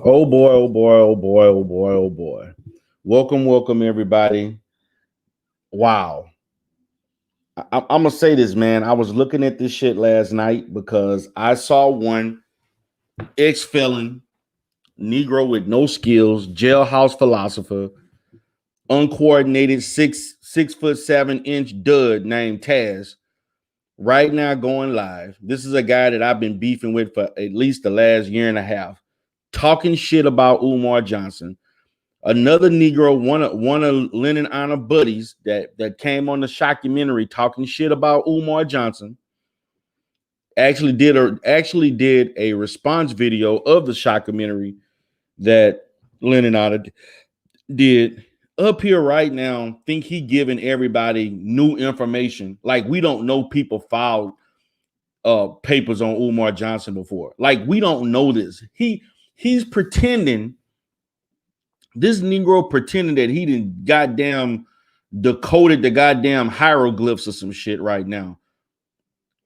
Oh boy, oh boy, oh boy, oh boy, oh boy. Welcome, welcome, everybody. Wow. I'm going to say this, man. I was looking at this shit last night because I saw one ex felon, Negro with no skills, jailhouse philosopher, uncoordinated 6'7" dud named Taz, right now going live. This is a guy that I've been beefing with for at least the last year and a half, talking shit about Umar Johnson. Another Negro, one of Lenon Honor buddies that came on the shockumentary talking shit about Umar Johnson, actually did a response video of the shockumentary that Lenon Honor did up here right now. Think he giving everybody new information, like we don't know people filed papers on Umar Johnson before. Like we don't know this. He's pretending. This Negro pretending that he didn't goddamn decoded the goddamn hieroglyphs or some shit right now.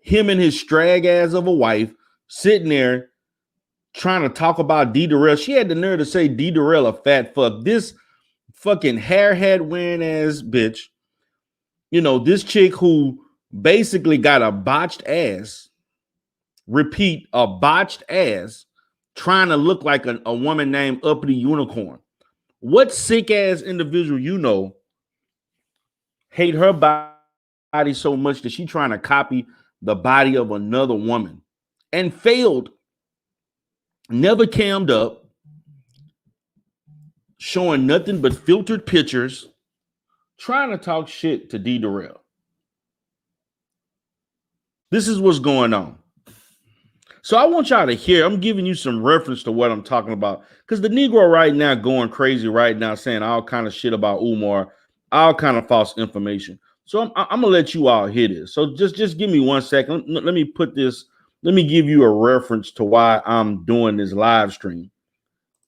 Him and his strag ass of a wife sitting there trying to talk about DERELL. She had the nerve to say DERELL a fat fuck. This fucking hair hat wearing ass bitch. You know, this chick who basically got a botched ass. Repeat, a botched ass, trying to look like a woman named Uppity Unicorn. What sick ass individual you know hate her body so much that she trying to copy the body of another woman and failed, never cammed up, showing nothing but filtered pictures, trying to talk shit to DERELL. This is what's going on. So I want y'all to hear, I'm giving you some reference to what I'm talking about. Because the Negro right now going crazy right now, saying all kind of shit about Umar, all kind of false information. So I'm gonna let you all hear this. So just give me 1 second. Let me put this, let me give you a reference to why I'm doing this live stream.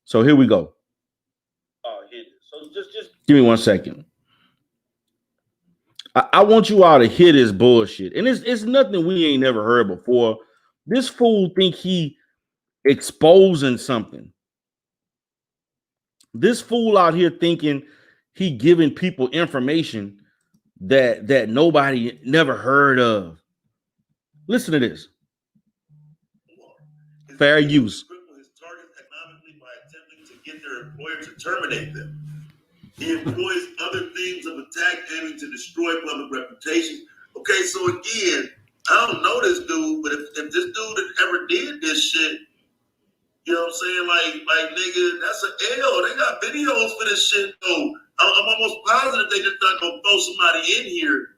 So here we go. So just give me 1 second. I want you all to hear this bullshit. And it's nothing we ain't never heard before. This fool think he exposing something. This fool out here thinking he giving people information that nobody never heard of. Listen to this. Fair use. His target economically by attempting to get their employer to terminate them. He employs other themes of attack aiming to destroy public reputation. Okay, so again, I don't know this dude, but if this dude ever did this shit, you know what I'm saying? Like nigga, that's an L. They got videos for this shit, though. I'm almost positive they just not gonna throw somebody in here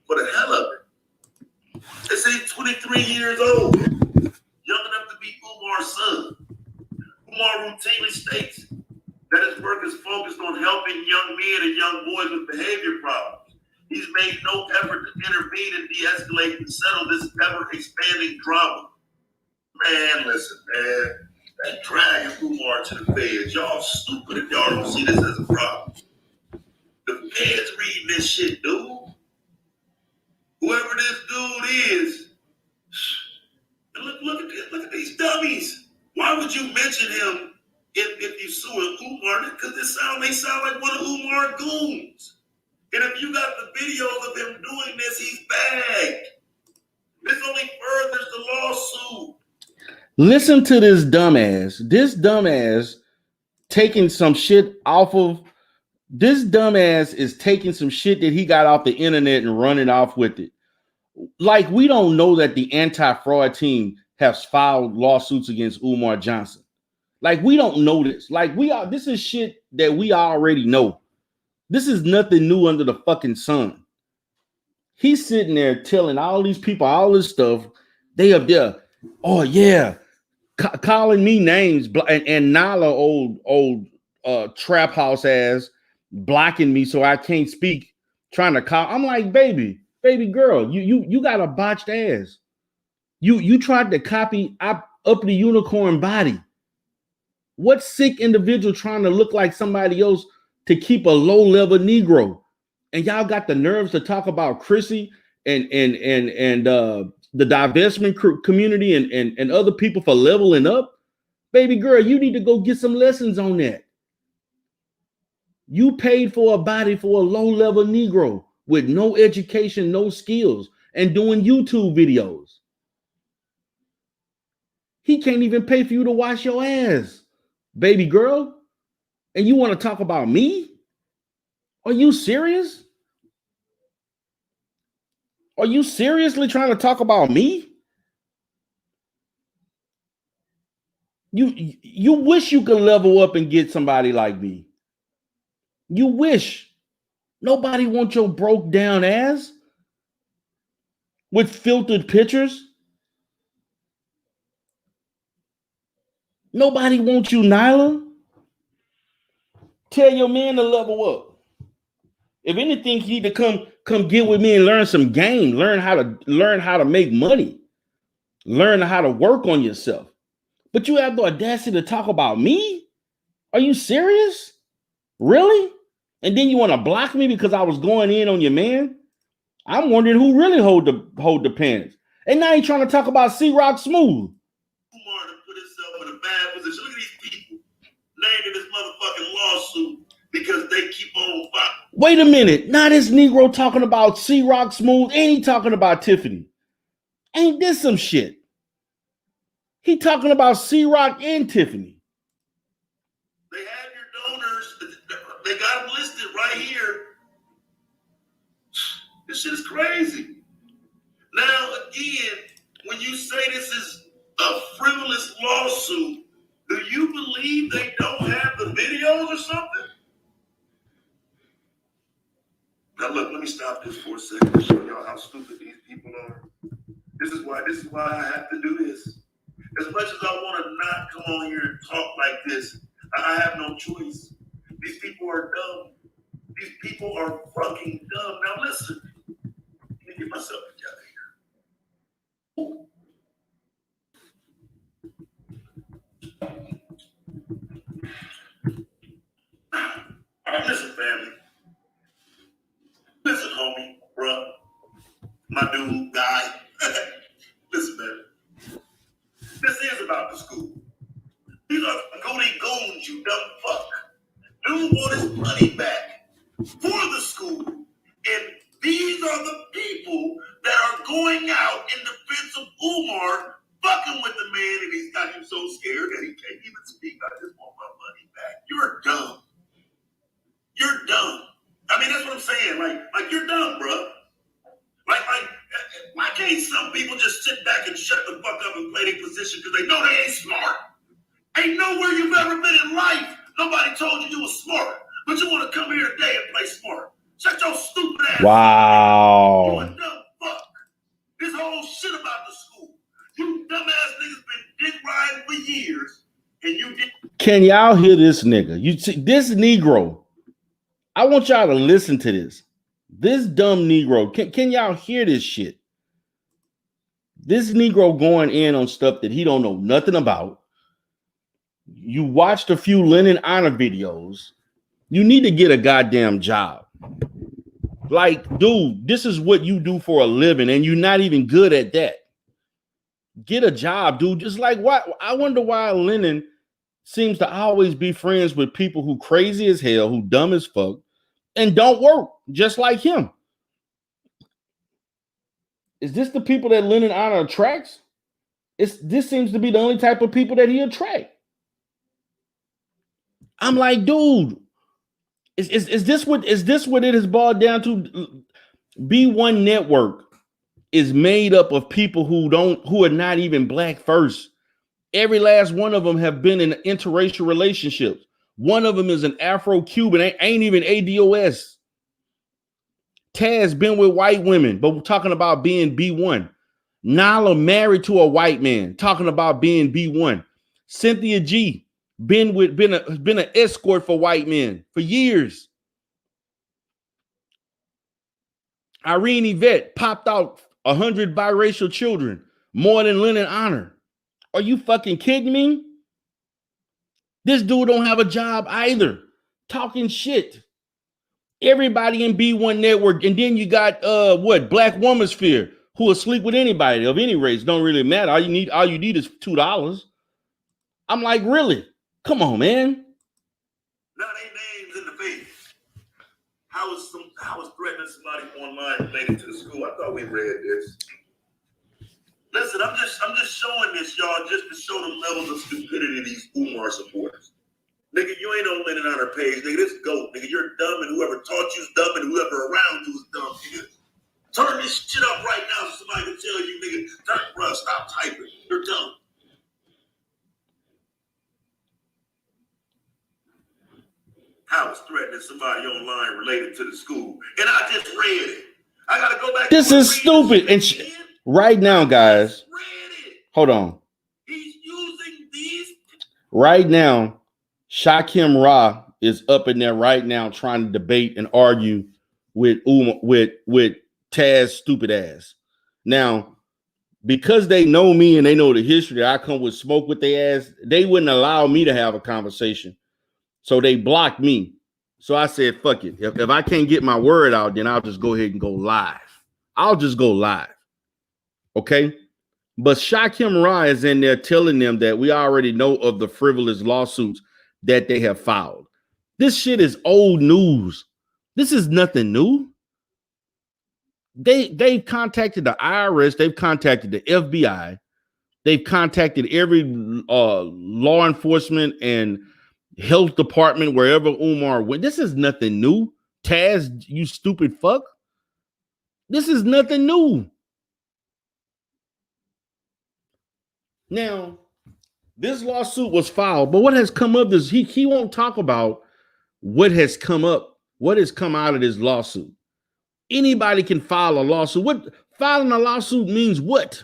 for the hell of it. They say he's 23 years old, young enough to be Umar's son. Umar routinely states that his work is focused on helping young men and young boys with behavior problems. He's made no effort to intervene and de-escalate and settle this ever-expanding drama. Man, listen, man. They dragging Umar to the feds. Y'all stupid if y'all don't see this as a problem. The feds reading this shit, dude. Whoever this dude is, look at these dummies. Why would you mention him if you sue Umar? Because they sound like one of Umar goons. And if you got the videos of him doing this, he's bagged. This only furthers the lawsuit. Listen to this dumbass. This dumbass taking some shit off of. This dumbass is taking some shit that he got off the internet and running off with it. Like, we don't know that the anti-fraud team has filed lawsuits against Umar Johnson. Like, we don't know this. Like, this is shit that we already know. This is nothing new under the fucking sun. He's sitting there telling all these people all this stuff. They up there, oh yeah, calling me names, and Nala, old trap house ass, blocking me so I can't speak, trying to call. I'm like, baby girl, you got a botched ass. You tried to copy up the unicorn body. What sick individual trying to look like somebody else to keep a low-level Negro? And y'all got the nerves to talk about Chrissy and the divestment community and other people for leveling up? Baby girl, you need to go get some lessons on that. You paid for a body for a low-level Negro with no education, no skills, and doing YouTube videos. He can't even pay for you to wash your ass, baby girl. And you want to talk about me? Are you serious? Are you seriously trying to talk about me? You wish you could level up and get somebody like me. You wish. Nobody wants your broke down ass with filtered pictures. Nobody wants you, Nyla. Tell your man to level up. If anything, you need to come get with me and learn some game. Learn how to make money. Learn how to work on yourself. But you have the audacity to talk about me? Are you serious? Really? And then you want to block me because I was going in on your man? I'm wondering who really hold the pants. And now you're trying to talk about C-Rock Smooth. Umar to put himself in a bad position. Look at these people named in this motherfucking lawsuit because they keep on fighting. Wait a minute. Now this Negro talking about C-Rock Smooth and he talking about Tiffany. Ain't this some shit? He talking about C-Rock and Tiffany. They have your donors. right here. This shit is crazy. Now, again, when you say this is a frivolous lawsuit, do you believe they don't have the videos or something? Now look, let me stop this for a second to show y'all how stupid these people are. This is why I have to do this. As much as I want to not come on here and talk like this, I have no choice. These people are dumb. These people are fucking dumb. Now listen, let me get myself together here. All right, listen, family. Listen, homie, bruh, my dude, guy. Listen, man. This is about the school. These are goody goons, you dumb fuck. Dude want his money back for the school. And these are the people that are going out in defense of Umar, fucking with the man, and he's got him so scared that he can't even speak. I just want my money back. You're dumb. You're dumb. I mean, that's what I'm saying. Like you're dumb, bro. Like, why can't some people just sit back and shut the fuck up and play their position because they know they ain't smart? Ain't nowhere you've ever been in life nobody told you was smart, but you want to come here today and play smart. Shut your stupid ass up. Wow. You a dumb fuck. This whole shit about the school. You dumbass niggas been dick riding for years, and you did. Can y'all hear this nigga? You see this Negro. I want y'all to listen to this. This dumb Negro. Can y'all hear this shit? This Negro going in on stuff that he don't know nothing about. You watched a few Lenon honor videos. You need to get a goddamn job. Like, dude, this is what you do for a living, and you're not even good at that. Get a job, dude. Just like what? I wonder why Lenon seems to always be friends with people who crazy as hell, who dumb as fuck, and don't work, just like him. Is this the people that Lenon honor attracts? This seems to be the only type of people that he attracts. I'm like, dude, is this what it has boiled down to? B1 Network is made up of people who are not even black first. Every last one of them have been in interracial relationships. One of them is an Afro-Cuban, ain't even ADOS. Taz been with white women, but we're talking about being B1. Nala married to a white man, talking about being B1. Cynthia G been an escort for white men for years. Irene Yvette popped out 100 biracial children, more than Lenon honor. Are you fucking kidding me? This dude don't have a job either. Talking shit. Everybody in B1 Network, and then you got Black Woman's Fear, who will sleep with anybody of any race. Don't really matter. All you need is $2. I'm like, really? Come on, man. Now they names in the face. How was threatening somebody online related to the school? I thought we read this. Listen, I'm just showing this, y'all, just to show the levels of stupidity of these Umar supporters. Nigga, you ain't on Lenon on our page, nigga. This goat, nigga. You're dumb, and whoever taught you's dumb, and whoever around you is dumb, nigga. Turn this shit up right now so somebody can tell you, nigga, bro, stop typing. You're dumb. I was threatening somebody online related to the school, and I just read it. I gotta go back. This is stupid. And right now, guys, hold on. He's using these. Right now, Shakim Ra is up in there right now trying to debate and argue with Taz stupid ass. Now, because they know me and they know the history, I come with smoke with their ass. They wouldn't allow me to have a conversation. So they blocked me. So I said, fuck it. If I can't get my word out, then I'll just go ahead and go live. I'll just go live. Okay? But Shakim Ra is in there telling them that we already know of the frivolous lawsuits that they have filed. This shit is old news. This is nothing new. They've contacted the IRS. They've contacted the FBI. They've contacted every law enforcement and health department wherever Umar went. This is nothing new Taz, you stupid fuck. This is nothing new. Now, this lawsuit was filed, but what has come up is he won't talk about what has come up, what has come out of this lawsuit. Anybody can file a lawsuit. What filing a lawsuit means what?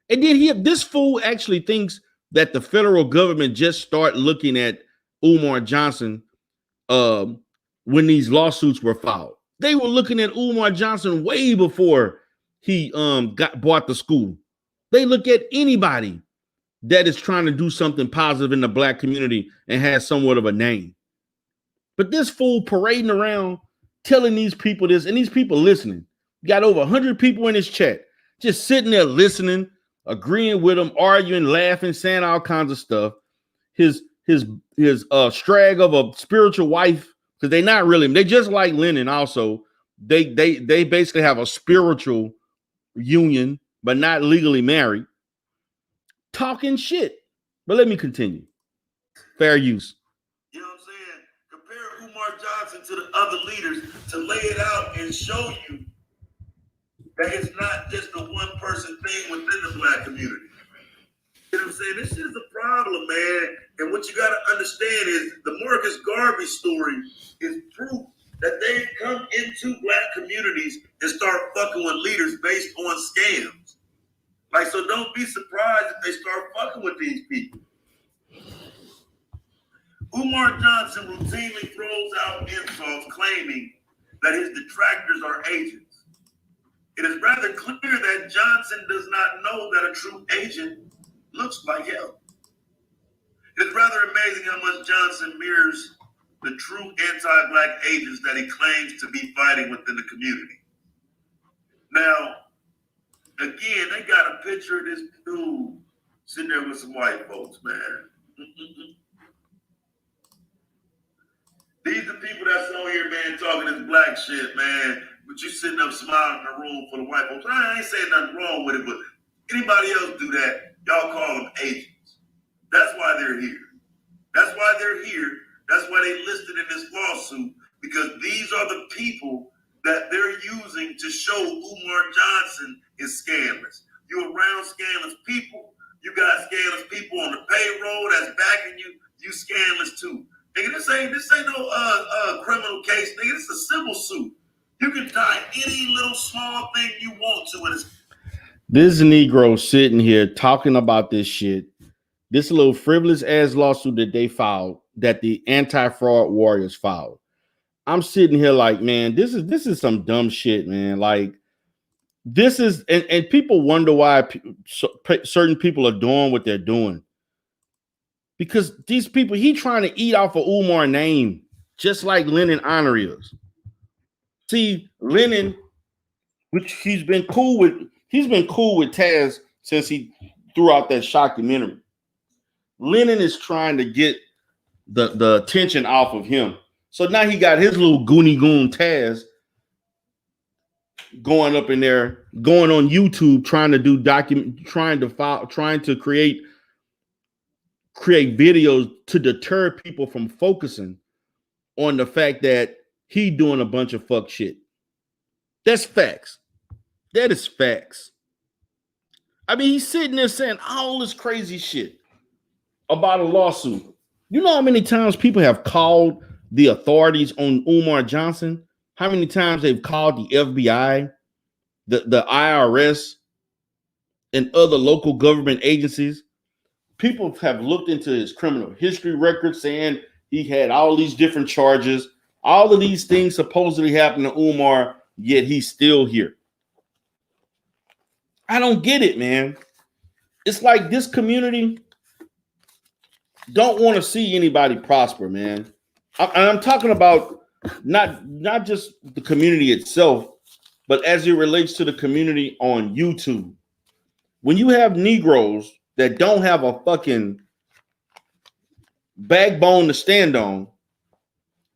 And then this fool actually thinks that the federal government just start looking at Umar Johnson when these lawsuits were filed. They were looking at Umar Johnson way before he bought the school. They look at anybody that is trying to do something positive in the black community and has somewhat of a name. But this fool parading around telling these people this, and these people listening. You got over 100 people in his chat just sitting there listening, agreeing with him, arguing, laughing, saying all kinds of stuff. His STRAGG of a spiritual wife, because they're not really, they just like Lenon also. They basically have a spiritual union, but not legally married. Talking shit. But let me continue. Fair use. You know what I'm saying? Compare Umar Johnson to the other leaders to lay it out and show you that it's not just a one-person thing within the black community. You know what I'm saying? This shit is a problem, man. And what you got to understand is the Marcus Garvey story is proof that they've come into black communities and start fucking with leaders based on scams. Like, so don't be surprised if they start fucking with these people. Umar Johnson routinely throws out insults claiming that his detractors are agents. It is rather clear that Johnson does not know that a true agent looks like him. It is rather amazing how much Johnson mirrors the true anti-black agents that he claims to be fighting within the community. Now, again, they got a picture of this dude sitting there with some white folks, man. These are people that's on here, man, talking this black shit, man. But you sitting up smiling in the room for the white folks. I ain't saying nothing wrong with it, but anybody else do that, y'all call them agents. That's why they're here. That's why they're here. That's why they listed in this lawsuit, because these are the people that they're using to show Umar Johnson is scandalous. You around scandalous people, you got scandalous people on the payroll that's backing you, you scandalous too. Nigga, this ain't no criminal case, nigga. This is a civil suit. You can tie any little small thing you want to it. This Negro sitting here talking about this shit, this little frivolous ass lawsuit that they filed, that the anti-fraud warriors filed. I'm sitting here like, man, this is some dumb shit, man. Like, this is, and people wonder why certain people are doing what they're doing. Because these people, he trying to eat off of Umar name, just like Lenon Honor is. See, Lenon, which he's been cool with Taz since he threw out that documentary. Lenon is trying to get the attention off of him. So now he got his little goony goon Taz going up in there, going on YouTube, trying to create videos to deter people from focusing on the fact that he doing a bunch of fuck shit. That's facts. That is facts. I mean, he's sitting there saying all this crazy shit about a lawsuit. You know how many times people have called the authorities on Umar Johnson? How many times they've called the FBI, the IRS, and other local government agencies? People have looked into his criminal history record, saying he had all these different charges. All of these things supposedly happened to Umar, yet he's still here. I don't get it, man. It's like this community don't want to see anybody prosper, man. I'm talking about not just the community itself, but as it relates to the community on YouTube. When you have Negroes that don't have a fucking backbone to stand on,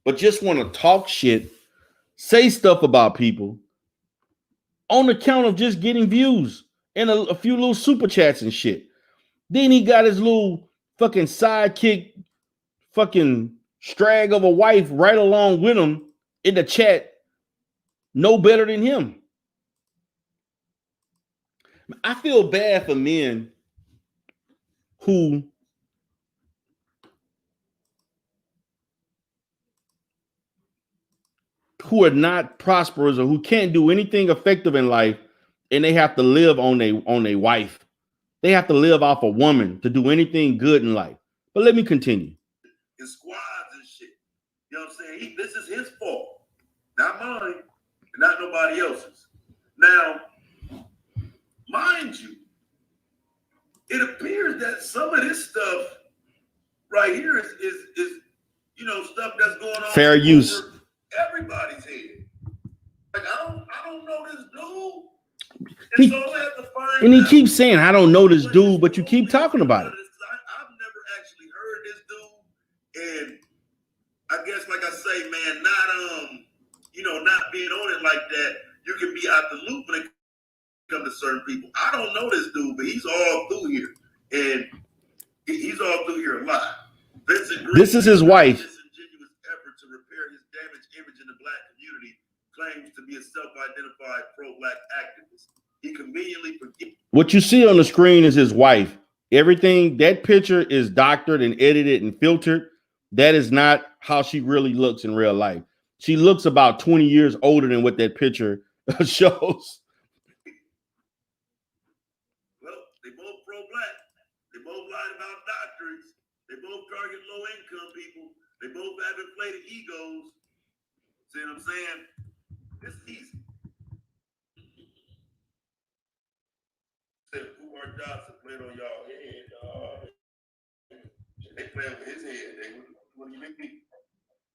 but just want to talk shit, say stuff about people on account of just getting views and a few little super chats and shit. Then he got his little fucking sidekick, fucking STRAGG of a wife right along with him in the chat know better than him. I feel bad for men who are not prosperous or who can't do anything effective in life, and they have to live on a wife. They have to live off a woman to do anything good in life. But let me continue. His squads and shit. You know what I'm saying? This is his fault, not mine, and not nobody else's. Now, mind you, it appears that some of this stuff right here is you know, stuff that's going on fair use over everybody's head. Like I don't know this dude. And so I have to find and he out keeps saying, I don't know this dude, but you keep talking about it. I've never actually heard this dude, and I guess, like I say, man, not you know, not being on it like that, you can be out the loop when it comes to certain people. I don't know this dude, but he's all through here, and he's all through here a lot. This is his wife. Disingenuous effort to repair his damaged image in the black community claims to be a self-identified pro-black activist. He conveniently forgets. What you see on the screen is his wife. Everything, that picture is doctored and edited and filtered. That is not how she really looks in real life. She looks about 20 years older than what that picture shows. Well, they both pro-black. They both lied about doctorates. They both target low-income people. They both have inflated egos. See what I'm saying? It's easy. Said Umar Johnson played on y'all head, dog. They play over his head. What do you mean?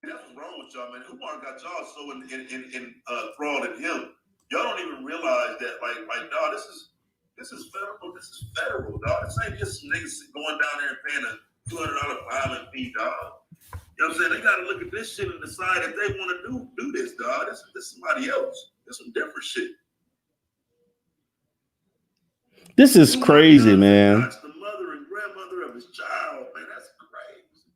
That's what's wrong with y'all, man. Umar got y'all so enthralled in him. Y'all don't even realize that, like, dog, this is federal. This is federal, dog. This ain't just some niggas going down there and paying a $200 filing fee, dog. You know what I'm saying? They got to look at this shit and decide if they want to do this, dog. This is somebody else. This some different shit. This is crazy, man. That's the mother and grandmother of his child, man. That's crazy.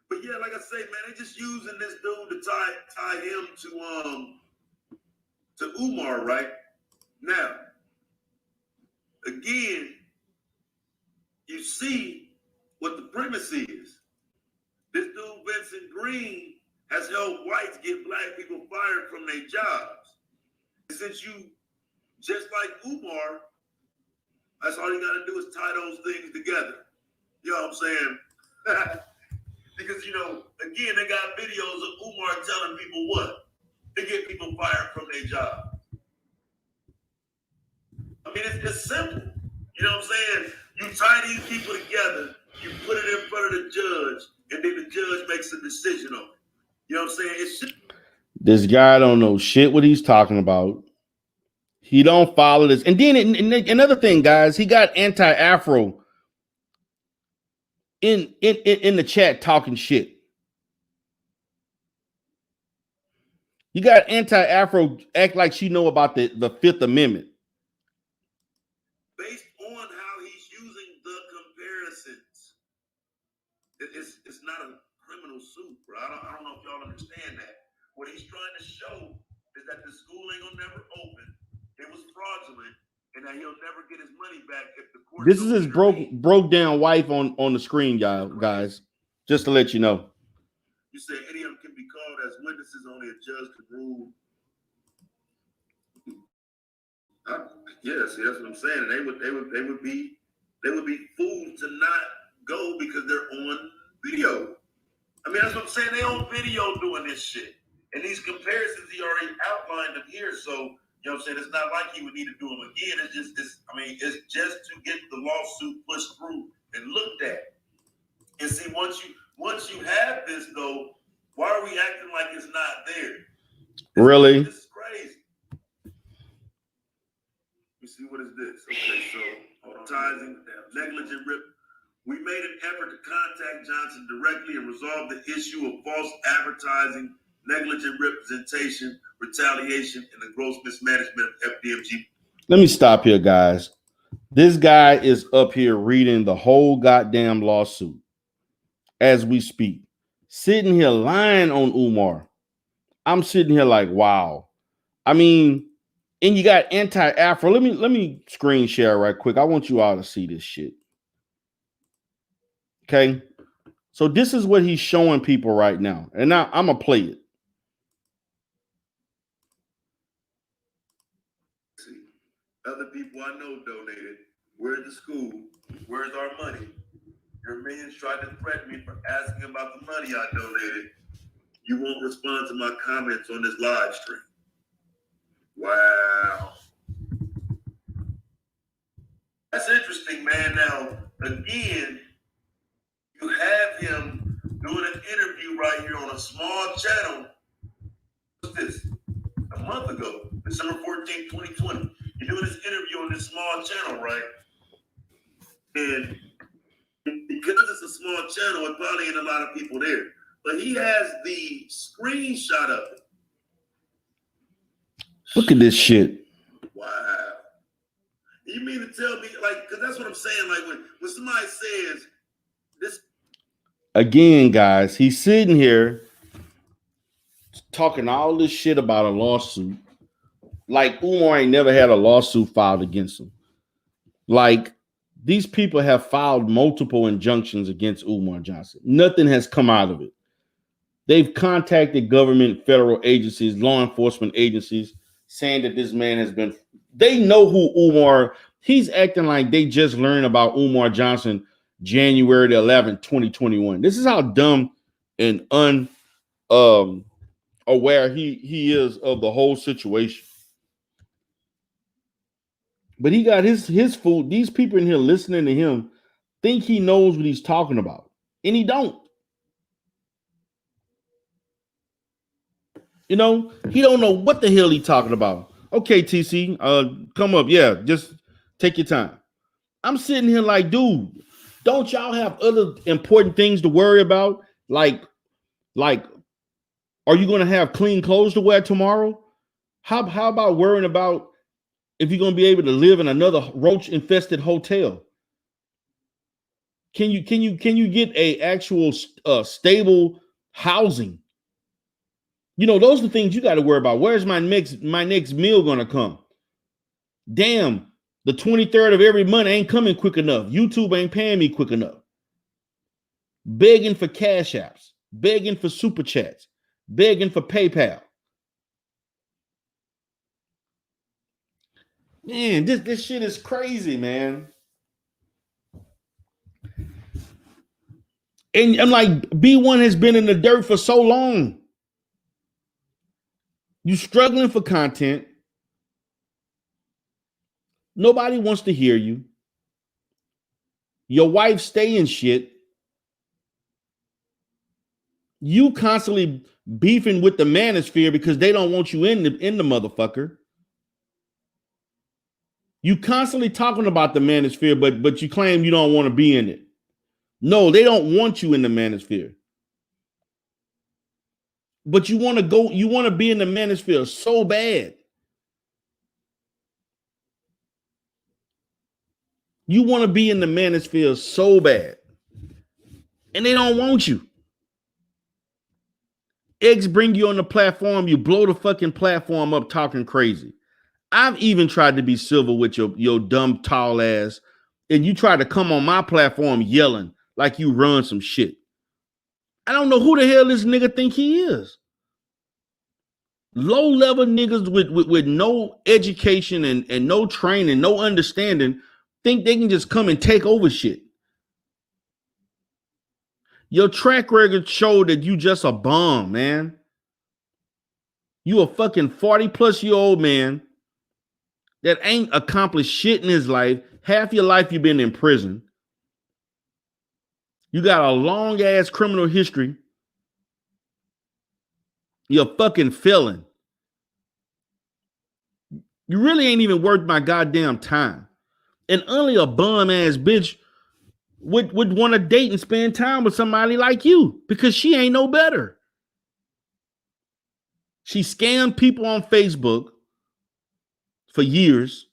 But yeah, like I say, man, they just using this dude to tie him to Umar, right? Now, again, you see what the premise is. This dude, Vincent Green, has helped whites get black people fired from their jobs. And since you, just like Umar, that's all you got to do is tie those things together. You know what I'm saying? Because, you know, again, they got videos of Umar telling people what? To get people fired from their job. I mean, it's simple. You know what I'm saying? You tie these people together, you put it in front of the judge, and then the judge makes a decision on it. You know what I'm saying? This guy don't know shit what he's talking about. He don't follow this. And then another thing, guys, he got anti-Afro in the chat talking shit. You got anti-Afro act like she know about the Fifth Amendment. Based on how he's using the comparisons, it's not a criminal suit, bro. I don't know if y'all understand that. What he's trying to show is that the school ain't gonna never open. It was fraudulent, and that he'll never get his money back if the court. This is his broke down wife on the screen, y'all, guys. Just to let you know. You say any of them can be called as witnesses, only a judge could rule. Yes, that's what I'm saying. They would be fools to not go because they're on video. I mean, that's what I'm saying. They on video doing this shit. And these comparisons, he already outlined them here. So, you know what I'm saying? It's not like he would need to do them again. It's just to get the lawsuit pushed through and looked at. And see, once you have this, though, why are we acting like it's not there? Really? This is crazy. Let me see, what is this? Okay, so advertising, negligent rip. We made an effort to contact Johnson directly and resolve the issue of false advertising, negligent representation, retaliation, and the gross mismanagement of FDMG. Let me stop here, guys. This guy is up here reading the whole goddamn lawsuit as we speak, sitting here lying on Umar. I'm sitting here like, wow. I mean, and you got anti-Afro. Let me screen share right quick. I want you all to see this shit. Okay. So this is what he's showing people right now. And now I'm gonna play it. Other people I know donated. Where's the school? Where's our money? Your millions tried to threaten me for asking about the money I donated. You won't respond to my comments on this live stream. Wow. That's interesting, man. Now, again, you have him doing an interview right here on a small channel. What's this? A month ago, December 14th, 2020. You're doing this interview on this small channel, right? And because it's a small channel, it probably ain't a lot of people there. But he has the screenshot of it. Look at this shit. Wow. You mean to tell me, like, because that's what I'm saying, like, when somebody says this. Again, guys, he's sitting here talking all this shit about a lawsuit. Like Umar ain't never had a lawsuit filed against him. Like, these people have filed multiple injunctions against Umar Johnson. Nothing has come out of it. They've contacted government, federal agencies, law enforcement agencies, saying that this man has been. They know who Umar. He's acting like they just learned about Umar Johnson January the 11th, 2021. This is how dumb and aware he is of the whole situation. But he got his food. These people in here listening to him think he knows what he's talking about, and he don't. You know, he don't know what the hell he talking about. Okay, TC, come up. Yeah, just take your time. I'm sitting here like, dude, don't y'all have other important things to worry about? Like, are you going to have clean clothes to wear tomorrow? How about worrying about if you're going to be able to live in another roach-infested hotel? Can you get a actual stable housing? You know, those are the things you got to worry about. Where's my next meal going to come? Damn, the 23rd of every month ain't coming quick enough. YouTube ain't paying me quick enough. Begging for cash apps, begging for super chats, begging for PayPal. Man, this shit is crazy, man. And I'm like, B1 has been in the dirt for so long. You struggling for content. Nobody wants to hear you. Your wife stay in shit. You constantly beefing with the manosphere because they don't want you in the motherfucker. You constantly talking about the manosphere, but you claim you don't want to be in it. No, they don't want you in the manosphere. But you want to be in the manosphere so bad. You want to be in the manosphere so bad. And they don't want you. Eggs bring you on the platform, you blow the fucking platform up talking crazy. I've even tried to be civil with your dumb tall ass, and you try to come on my platform yelling like you run some shit. I don't know who the hell this nigga think he is. Low-level niggas with no education and no training, no understanding, think they can just come and take over shit. Your track record showed that you just a bum, man. You a fucking 40-plus-year-old man that ain't accomplished shit in his life. Half your life you've been in prison. You got a long-ass criminal history. You're a fucking felon. You really ain't even worth my goddamn time. And only a bum-ass bitch would want to date and spend time with somebody like you because she ain't no better. She scammed people on Facebook for years.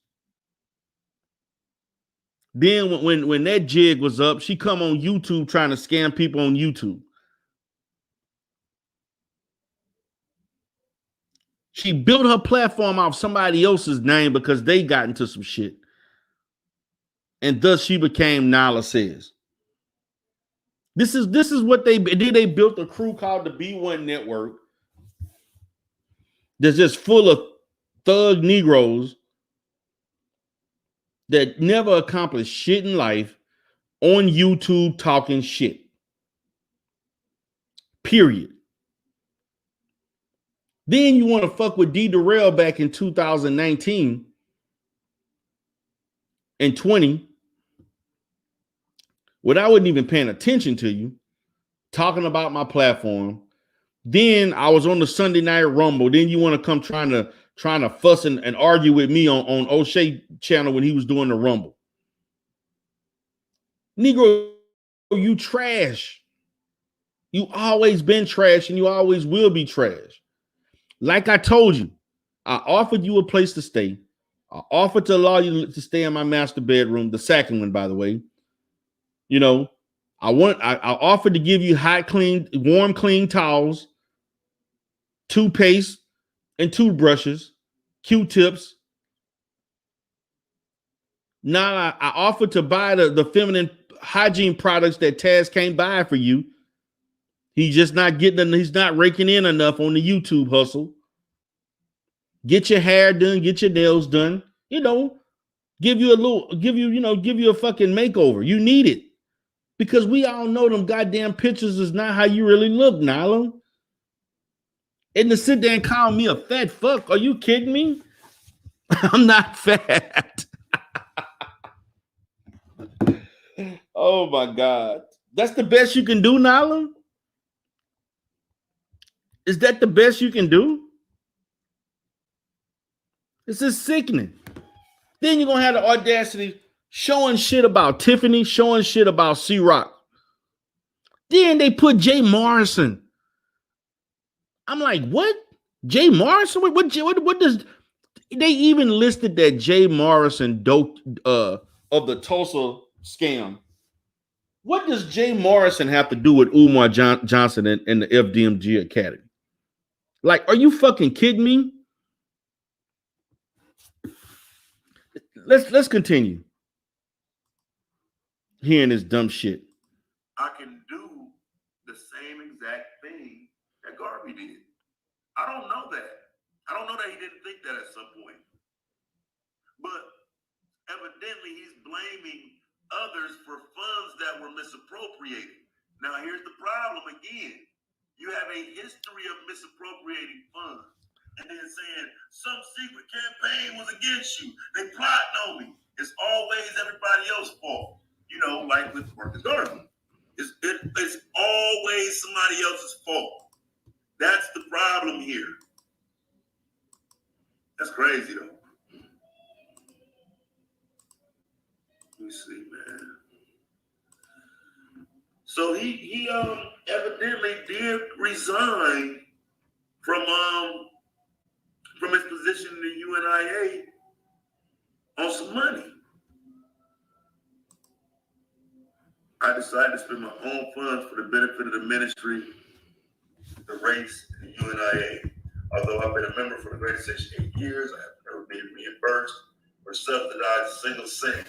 Then when that jig was up, she come on YouTube trying to scam people on YouTube. She built her platform off somebody else's name because they got into some shit. And thus she became Nala Says. This is what they did. They built a crew called the B1 Network that's just full of thug Negroes that never accomplished shit in life on YouTube talking shit. Period. Then you want to fuck with DERELL back in 2019 and 20, when I wasn't even paying attention to you, talking about my platform. Then I was on the Sunday Night Rumble. Then you want to come trying to fuss and argue with me on O'Shea channel when he was doing the Rumble. Negro, you trash. You always been trash and you always will be trash. Like I told you, I offered you a place to stay. I offered to allow you to stay in my master bedroom, the second one, by the way. You know, I offered to give you hot, clean, warm, clean towels, toothpaste and toothbrushes, Q-tips. Now I offered to buy the feminine hygiene products that Taz can't buy for you. He's just not he's not raking in enough on the YouTube hustle. Get your hair done, get your nails done, you know, give you a fucking makeover. You need it. Because we all know them goddamn pictures is not how you really look, Nyla. And to sit there and call me a fat fuck, are you kidding me? I'm not fat. Oh my God. That's the best you can do, Nyla? Is that the best you can do? This is sickening. Then you're going to have the audacity showing shit about Tiffany, showing shit about C-Rock. Then they put Jay Morrison. I'm like, what? Jay Morrison? What does... They even listed that Jay Morrison of the Tulsa scam. What does Jay Morrison have to do with Umar Johnson and the FDMG Academy? Like, are you fucking kidding me? Let's continue hearing this dumb shit. I can do the same exact thing that Garvey did. I don't know that. I don't know that he didn't think that at some point. But evidently he's blaming others for funds that were misappropriated. Now here's the problem again. You have a history of misappropriating funds. And then saying some secret campaign was against you. They plotting on me. It's always everybody else's fault. You know, like with Marcus Garvey. It's always somebody else's fault. That's the problem here. That's crazy though. Let me see, man. So he evidently did resign from his position in the UNIA on some money. I decided to spend my own funds for the benefit of the ministry, the race, and the UNIA. Although I've been a member for the greater Section 8 years, I have never been reimbursed or subsidized a single cent.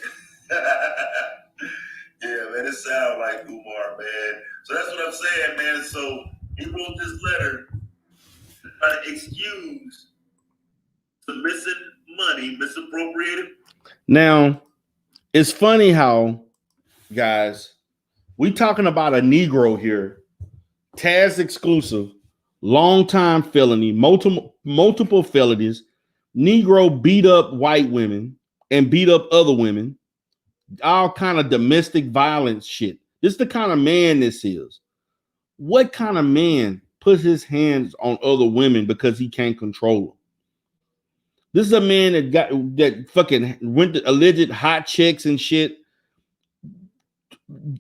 Yeah, man, it sounds like Umar, man. So that's what I'm saying, man. So he wrote this letter to try to excuse the missing money, misappropriated. Now, it's funny how, guys, we talking about a Negro here, Taz exclusive, long-time felony, multiple felonies. Negro beat up white women and beat up other women, all kind of domestic violence shit. This is the kind of man this is. What kind of man puts his hands on other women because he can't control them? This is a man that fucking went to alleged hot chicks and shit,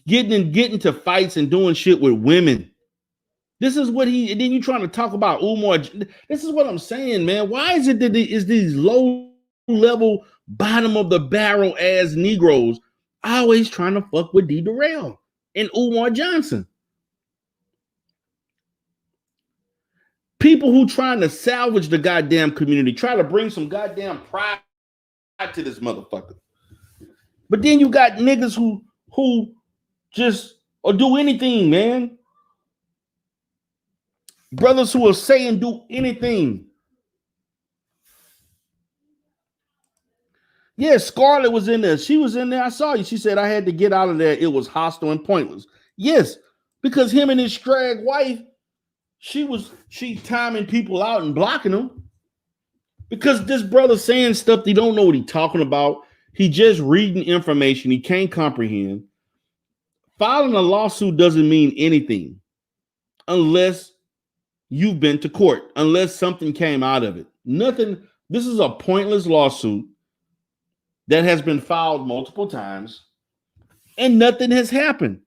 getting into fights and doing shit with women. This is what and then you trying to talk about Umar. This is what I'm saying, man. Why is it that is these low level, bottom of the barrel ass Negroes always trying to fuck with DERELL and Umar Johnson? People who trying to salvage the goddamn community, try to bring some goddamn pride to this motherfucker. But then you got niggas who just or do anything, man. Brothers who will say and do anything. Yeah, Scarlett was in there. She was in there. I saw you. She said I had to get out of there. It was hostile and pointless. Yes, because him and his STRAGG wife, she timing people out and blocking them. Because this brother saying stuff he don't know what he talking about. He just reading information he can't comprehend. Filing a lawsuit doesn't mean anything unless you've been to court, unless something came out of it. Nothing. This is a pointless lawsuit that has been filed multiple times and nothing has happened.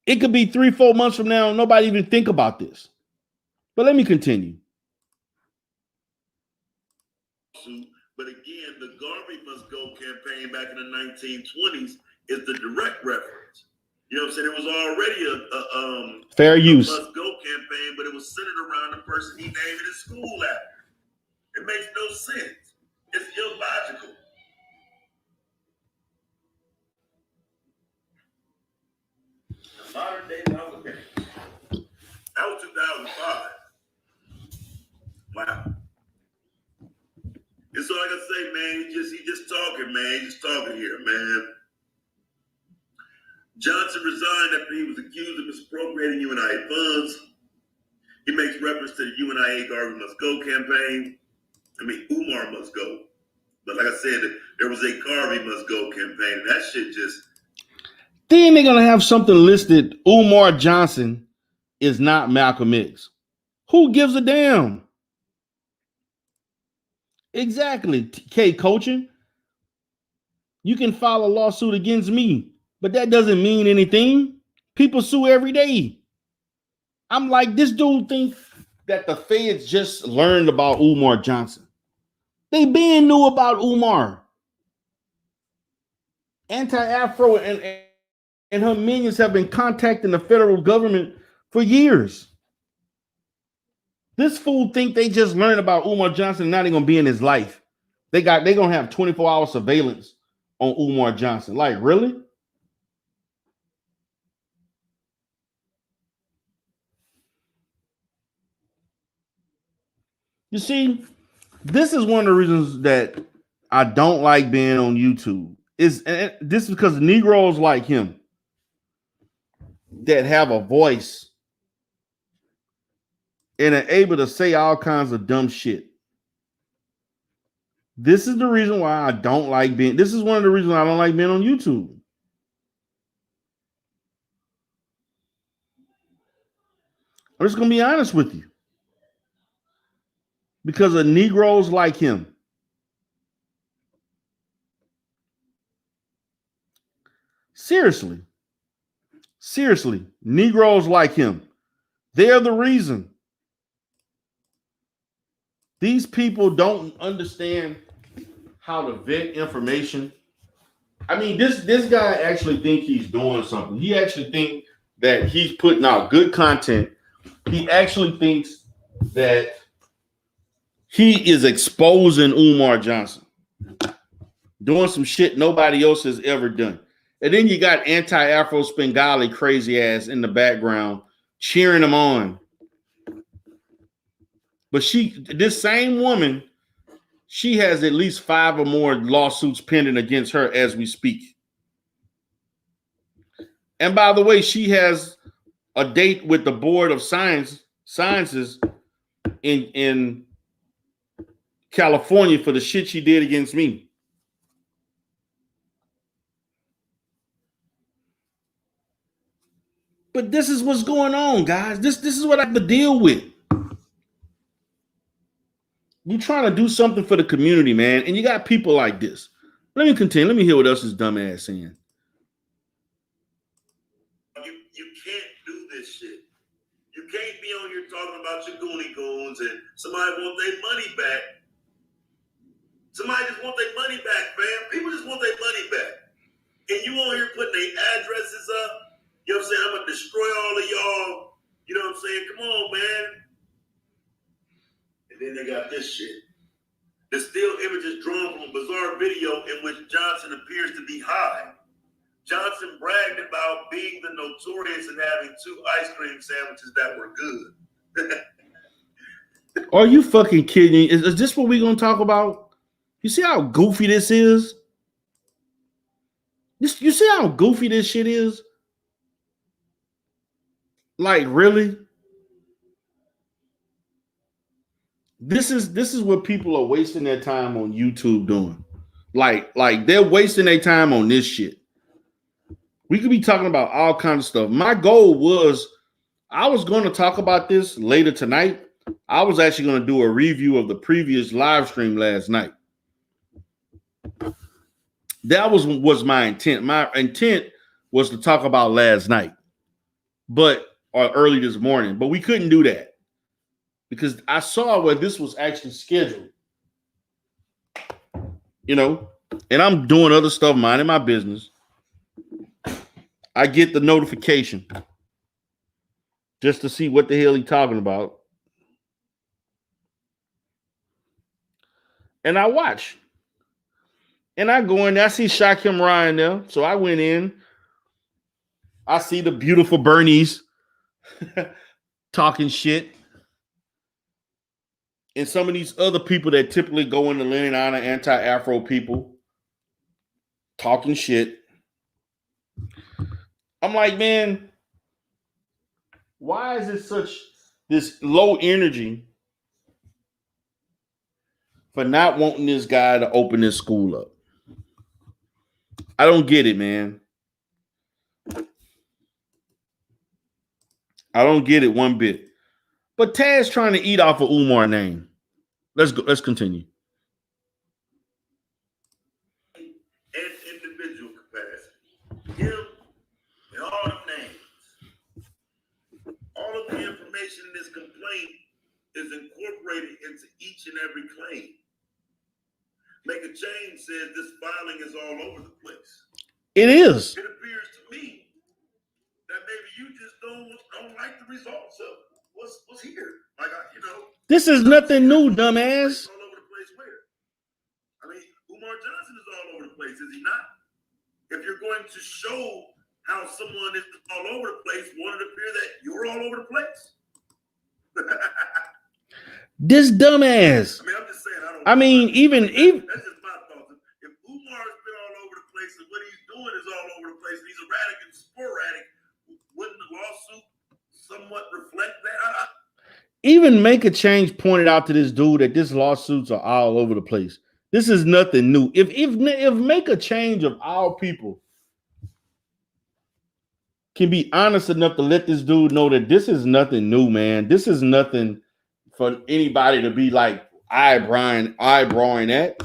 It could be 3-4 months from now, nobody even think about this. But let me continue. But again, the Garvey Must Go campaign back in the 1920s is the direct reference. You know what I'm saying? It was already a fair use Must Go campaign, but it was centered around the person he named his school after. It makes no sense. It's illogical. The modern day Alabama. That was 2005. Wow. And so, like I say, man, he just talking, man. He just talking here, man. Johnson resigned after he was accused of misappropriating UNIA funds. He makes reference to the UNIA Garvey Must Go campaign. Umar must go. But like I said, there was a Garvey Must Go campaign. And that shit just... Then they're going to have something listed, Umar Johnson is not Malcolm X. Who gives a damn? Exactly. K coaching. You can file a lawsuit against me, but that doesn't mean anything. People sue every day. I'm like, this dude thinks that the feds just learned about Umar Johnson. They been knew about Umar. Anti-Afro and her minions have been contacting the federal government for years. This fool think they just learned about Umar Johnson and now they're gonna be in his life. They're gonna have 24-hour surveillance on Umar Johnson. Like, really? You see, this is one of the reasons that I don't like being on YouTube. This is because Negroes like him that have a voice and are able to say all kinds of dumb shit. This is the reason why I don't like being. This is one of the reasons I don't like being on YouTube. I'm just gonna be honest with you. Because of Negroes like him. Seriously, Negroes like him. They're the reason. These people don't understand how to vet information. I mean, this guy actually think he's doing something. He actually think that he's putting out good content. He actually thinks that he is exposing Umar Johnson, doing some shit nobody else has ever done. And then you got anti-Afro Spengali crazy ass in the background cheering him on. But this same woman, she has at least 5 or more lawsuits pending against her as we speak. And by the way, she has a date with the Board of Sciences in California for the shit she did against me. But this is what's going on, guys. This is what I have to deal with. You're trying to do something for the community, man, and you got people like this. Let me continue. Let me hear what else is dumbass saying. You can't do this shit. You can't be on here talking about your Goonie Goons and somebody want their money back. Somebody just want their money back, fam. People just want their money back. And you on here putting their addresses up. You know what I'm saying? I'm going to destroy all of y'all. You You know what I'm saying? Come on, man. And then they got this shit. The still images drawn from a bizarre video in which Johnson appears to be high. Johnson bragged about being the notorious and having 2 ice cream sandwiches that were good. Are you fucking kidding? Is this what we're going to talk about? You see how goofy this is? You see how goofy this shit is? Like, really? This is what people are wasting their time on YouTube doing. Like they're wasting their time on this shit. We could be talking about all kinds of stuff. My goal was I was going to talk about this later tonight. I was actually going to do a review of the previous live stream last night. That was my intent. My intent was to talk about last night, or early this morning, but we couldn't do that because I saw where this was actually scheduled. You know, and I'm doing other stuff, minding my business. I get the notification just to see what the hell he's talking about. And I watch. And I go in there. I see Shakim Ryan there. So I went in. I see the beautiful Bernice talking shit. And some of these other people that typically go into Lenon Honor, anti-Afro people talking shit. I'm like, man, why is it such this low energy for not wanting this guy to open this school up? I don't get it, man. I don't get it one bit. But Taz trying to eat off of Umar name. Let's go. Let's continue. In individual capacity, him and all the names, all of the information in this complaint is incorporated into each and every claim. Make a Change says this filing is all over the place. It is. It appears to me that maybe you just don't like the results of what's here. Like, this is nothing new, dumbass. All over the place where? I mean, Umar Johnson is all over the place, is he not? If you're going to show how someone is all over the place, won't it appear that you're all over the place? This dumbass. I mean, I'm just saying. Even that's just my thoughts. If Umar's been all over the place and what he's doing is all over the place, and he's erratic and sporadic, wouldn't the lawsuit somewhat reflect that? Even Make a Change pointed out to this dude that this lawsuits are all over the place. This is nothing new. If Make a Change of all people can be honest enough to let this dude know that this is nothing new, man. This is nothing for anybody to be like eyebrowing at.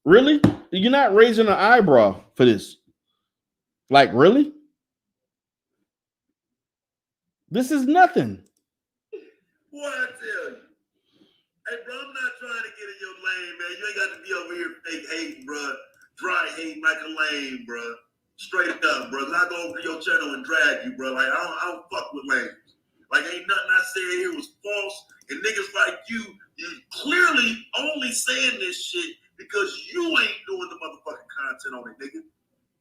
Really? You're not raising an eyebrow for this. Like, really? This is nothing. Boy, I tell you. Hey, bro, I'm not trying to get in your lane, man. You ain't got to be over here fake hating, bro. Dry hating like a lame, bro. Straight up, bro. I go over to your channel and drag you, bro. Like, I don't fuck with lames. Like, ain't nothing I said here was false. And niggas like you clearly only saying this shit because you ain't doing the motherfucking content on it, nigga.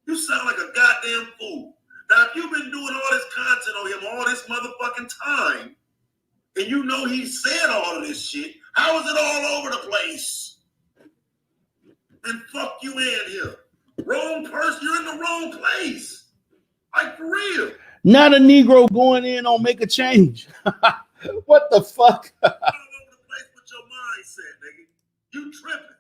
You sound like a goddamn fool. Now, if you've been doing all this content on him all this motherfucking time, and you know he said all of this shit, how is it all over the place? And fuck you in here. Wrong person, you're in the wrong place. Like, for real. Not a Negro going in on Make a Change. What the fuck? All over the place with your mindset, nigga. You tripping.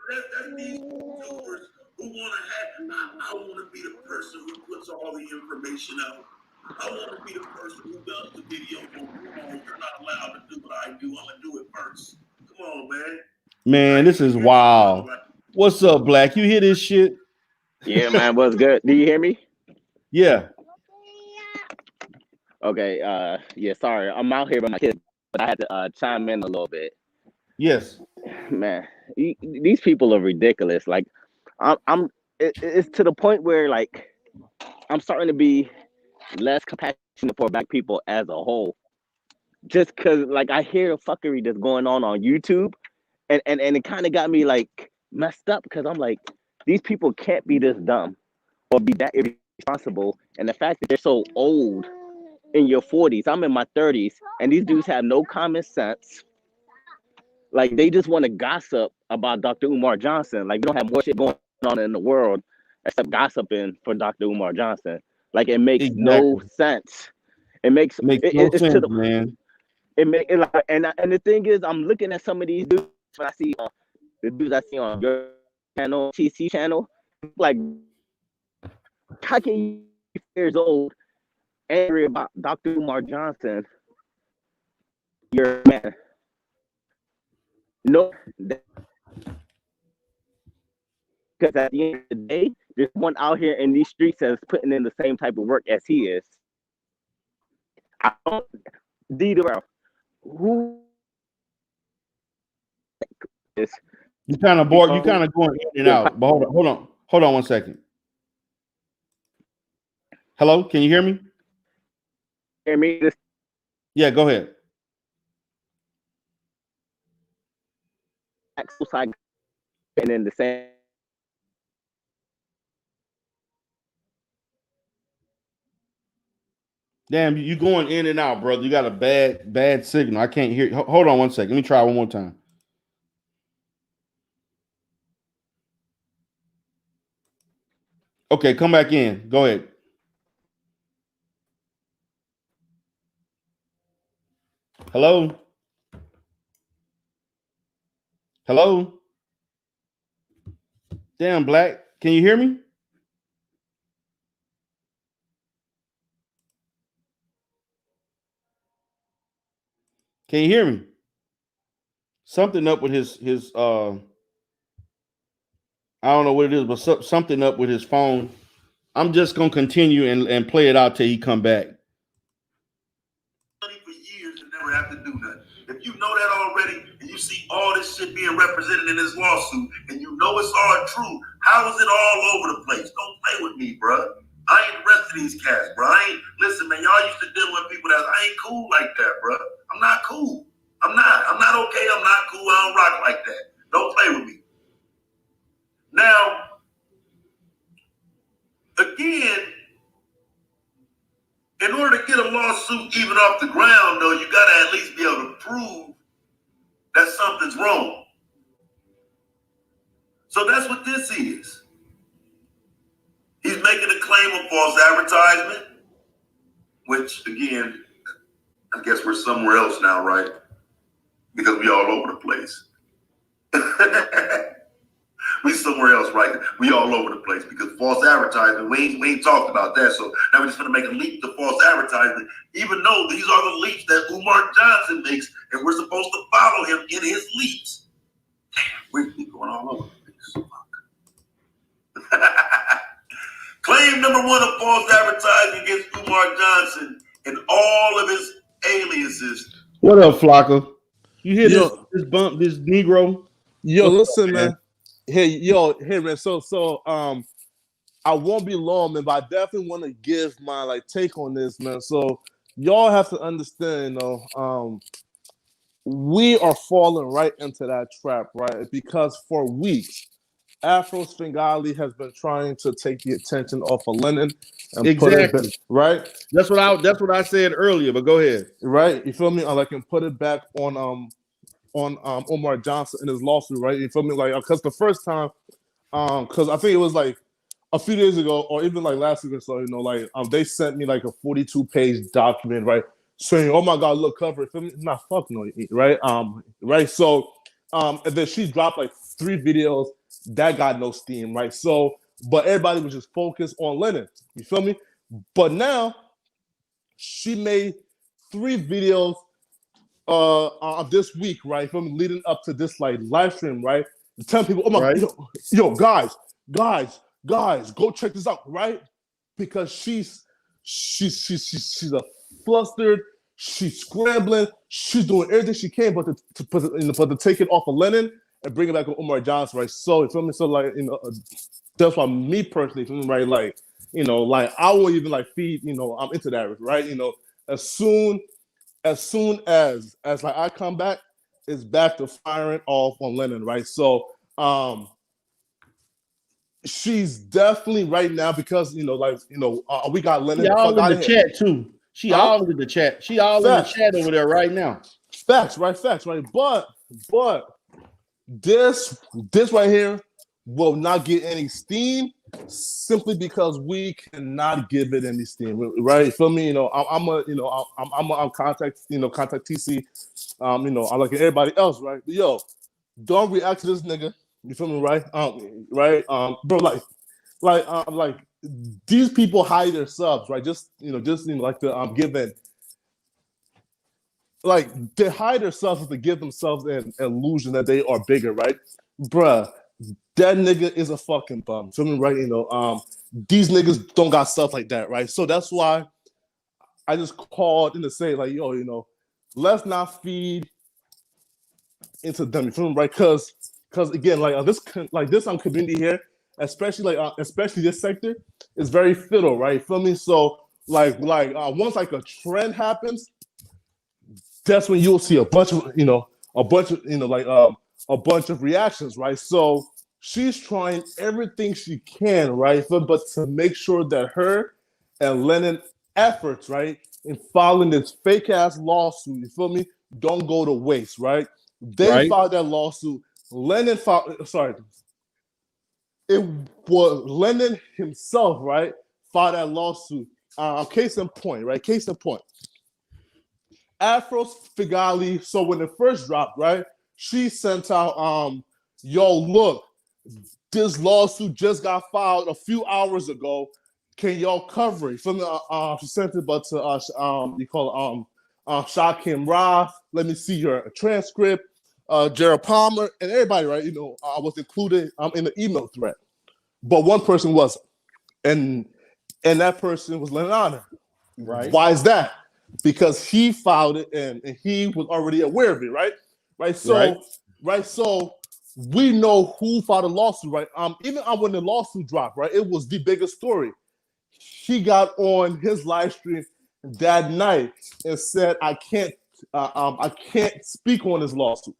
That's these YouTubers who want to have, I want to be the person who puts all the information out. I want to be the person who does the video. You're not allowed to do what I do. I'm going to do it first. Come on, man. Man, this is wild. What's up, Black? You hear this shit? Yeah, man. What's good? Do you hear me? Yeah. Okay. Yeah. Sorry, I'm out here with my kids, but I had to chime in a little bit. Yes. Man, these people are ridiculous. Like, it's to the point where, like, I'm starting to be less compassionate for black people as a whole. Just cause like I hear the fuckery that's going on YouTube, and it kind of got me like messed up because I'm like, these people can't be this dumb or be that irresponsible. And the fact that they're so old in your 40s, I'm in my 30s, and these dudes have no common sense. Like they just want to gossip about Dr. Umar Johnson. Like we don't have more shit going on in the world except gossiping for Dr. Umar Johnson. Like it makes no sense. It makes no it's sense, to the man. it make it like and the thing is, I'm looking at some of these dudes when I see the dudes I see on your channel, TC channel, like how can you be years old angry about Dr. Umar Johnson? You're a man. No, because at the end of the day, there's one out here in these streets that's putting in the same type of work as he is. I don't, DERELL, who is You kind of bored. You kind of going in and out. But hold on 1 second. Hello, can you hear me? Hear me? Yeah, go ahead. And in the same. Damn, you going in and out, brother. You got a bad signal. I can't hear you. Hold on 1 second. Let me try one more time. Okay, come back in. Go ahead. Hello? Hello? Damn, Black. Can you hear me? Can you hear me? Something up with his I don't know what it is, but something up with his phone. I'm just gonna continue and play it out till he come back. For years and never have to do nothing. If you know that already, and you see all this shit being represented in this lawsuit, and you know it's all true, how is it all over the place? Don't play with me, bro. I ain't the rest of these cats, bro. Listen, man, y'all used to deal with people that I ain't cool like that, bro. I'm not cool. I'm not okay. I'm not cool. I don't rock like that. Don't play with me. Now, again, in order to get a lawsuit even off the ground, though, you got to at least be able to prove that something's wrong. So that's what this is. He's making a claim of false advertisement, which, again, I guess we're somewhere else now, right? Because we all over the place. We somewhere else, right? We all over the place because false advertisement, we ain't talked about that. So now we're just gonna make a leap to false advertisement, even though these are the leaps that Umar Johnson makes, and we're supposed to follow him in his leaps. Damn, we're going all over the place. Claim number one of false advertising against Umar Johnson and all of his aliases. What up, Flocka? You hear this bump, this Negro? Yo, listen, man. Hey, man. So, I won't be long, man, but I definitely want to give my take on this, man. So, y'all have to understand, we are falling right into that trap, right? Because for weeks, Afro Svengali has been trying to take the attention off of Lenon and put it back, right? That's what I said earlier. But go ahead, right? You feel me? And put it back on Umar Johnson in his lawsuit, right? You feel me? Because the first time, because I think it was a few days ago, or even last week or so, they sent me a 42-page document, right, saying, "Oh my God, look, cover it." Feel me? Nah, fuck no, right? Right. So, and then she dropped 3 videos that got no steam, right? So, but everybody was just focused on Lenon. You feel me? But now she made 3 videos this week, right? From leading up to this live stream, right? Telling people, "Oh my, yo, guys, go check this out," right? Because she's a flustered, she's scrambling, she's doing everything she can, but to take it off of Lenon and bring it back to Umar Johnson, right? So you feel me? So that's why me personally, right? you know, like I won't even like feed, you know, I'm into that, right? You know, as soon as like I come back, it's back to firing off on Lenon, right? So she's definitely right now because you know, like you know, we got Lenon She the fuck all in out the of here. chat too. She all in the chat. She all in the chat over there right now. Facts, right? But this right here will not get any steam simply because we cannot give it any steam, right? Feel me? You know, I'm contact TC. You know, I like everybody else, right? But yo, don't react to this nigga. You feel me, right? Bro, like these people hide their subs, right? Just like the given. Like they hide themselves to give themselves an illusion that they are bigger, right? Bruh, that nigga is a fucking bum. Feel me, right? You know, these niggas don't got stuff like that, right? So that's why I just called in to say, like, yo, you know, let's not feed into them. You feel me, right? Because again, like this community here, especially this sector, is very fiddle, right? Feel me? So once like a trend happens, that's when you'll see a bunch of reactions, right? So she's trying everything she can, right? But to make sure that her and Lenon efforts, right, in filing this fake ass lawsuit, you feel me, don't go to waste, right? They filed that lawsuit. Lenon filed, sorry, it was Lenon himself, right, filed that lawsuit. Case in point, right? Case in point. Afro Figali, so when it first dropped, right, she sent out, yo, look, this lawsuit just got filed a few hours ago. Can y'all cover it? From she sent it, but to Shakim Ra. Let me see your transcript. Jared Palmer and everybody, right? You know, I was included in the email thread, but one person wasn't, and that person was Lenon. Right. Why is that? Because he filed it and he was already aware of it, right? So we know who filed the lawsuit, right? Even when the lawsuit dropped, right, it was the biggest story. He got on his live stream that night and said, I can't speak on this lawsuit.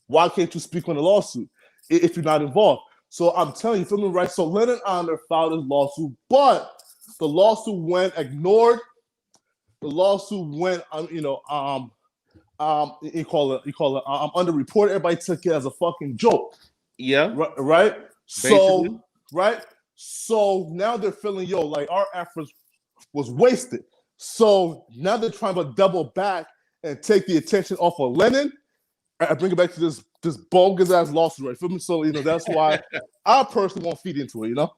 Why can't you speak on the lawsuit if you're not involved? So I'm telling you, feel me, right? So Lenon Honor filed his lawsuit, but the lawsuit went ignored. The lawsuit went, underreported. Everybody took it as a fucking joke. Yeah. Right. Basically. So now they're feeling, yo, like our efforts was wasted. So now they're trying to double back and take the attention off of Lenon and bring it back to this bogus ass lawsuit, right? Feel me? So that's why I personally won't feed into it. You know.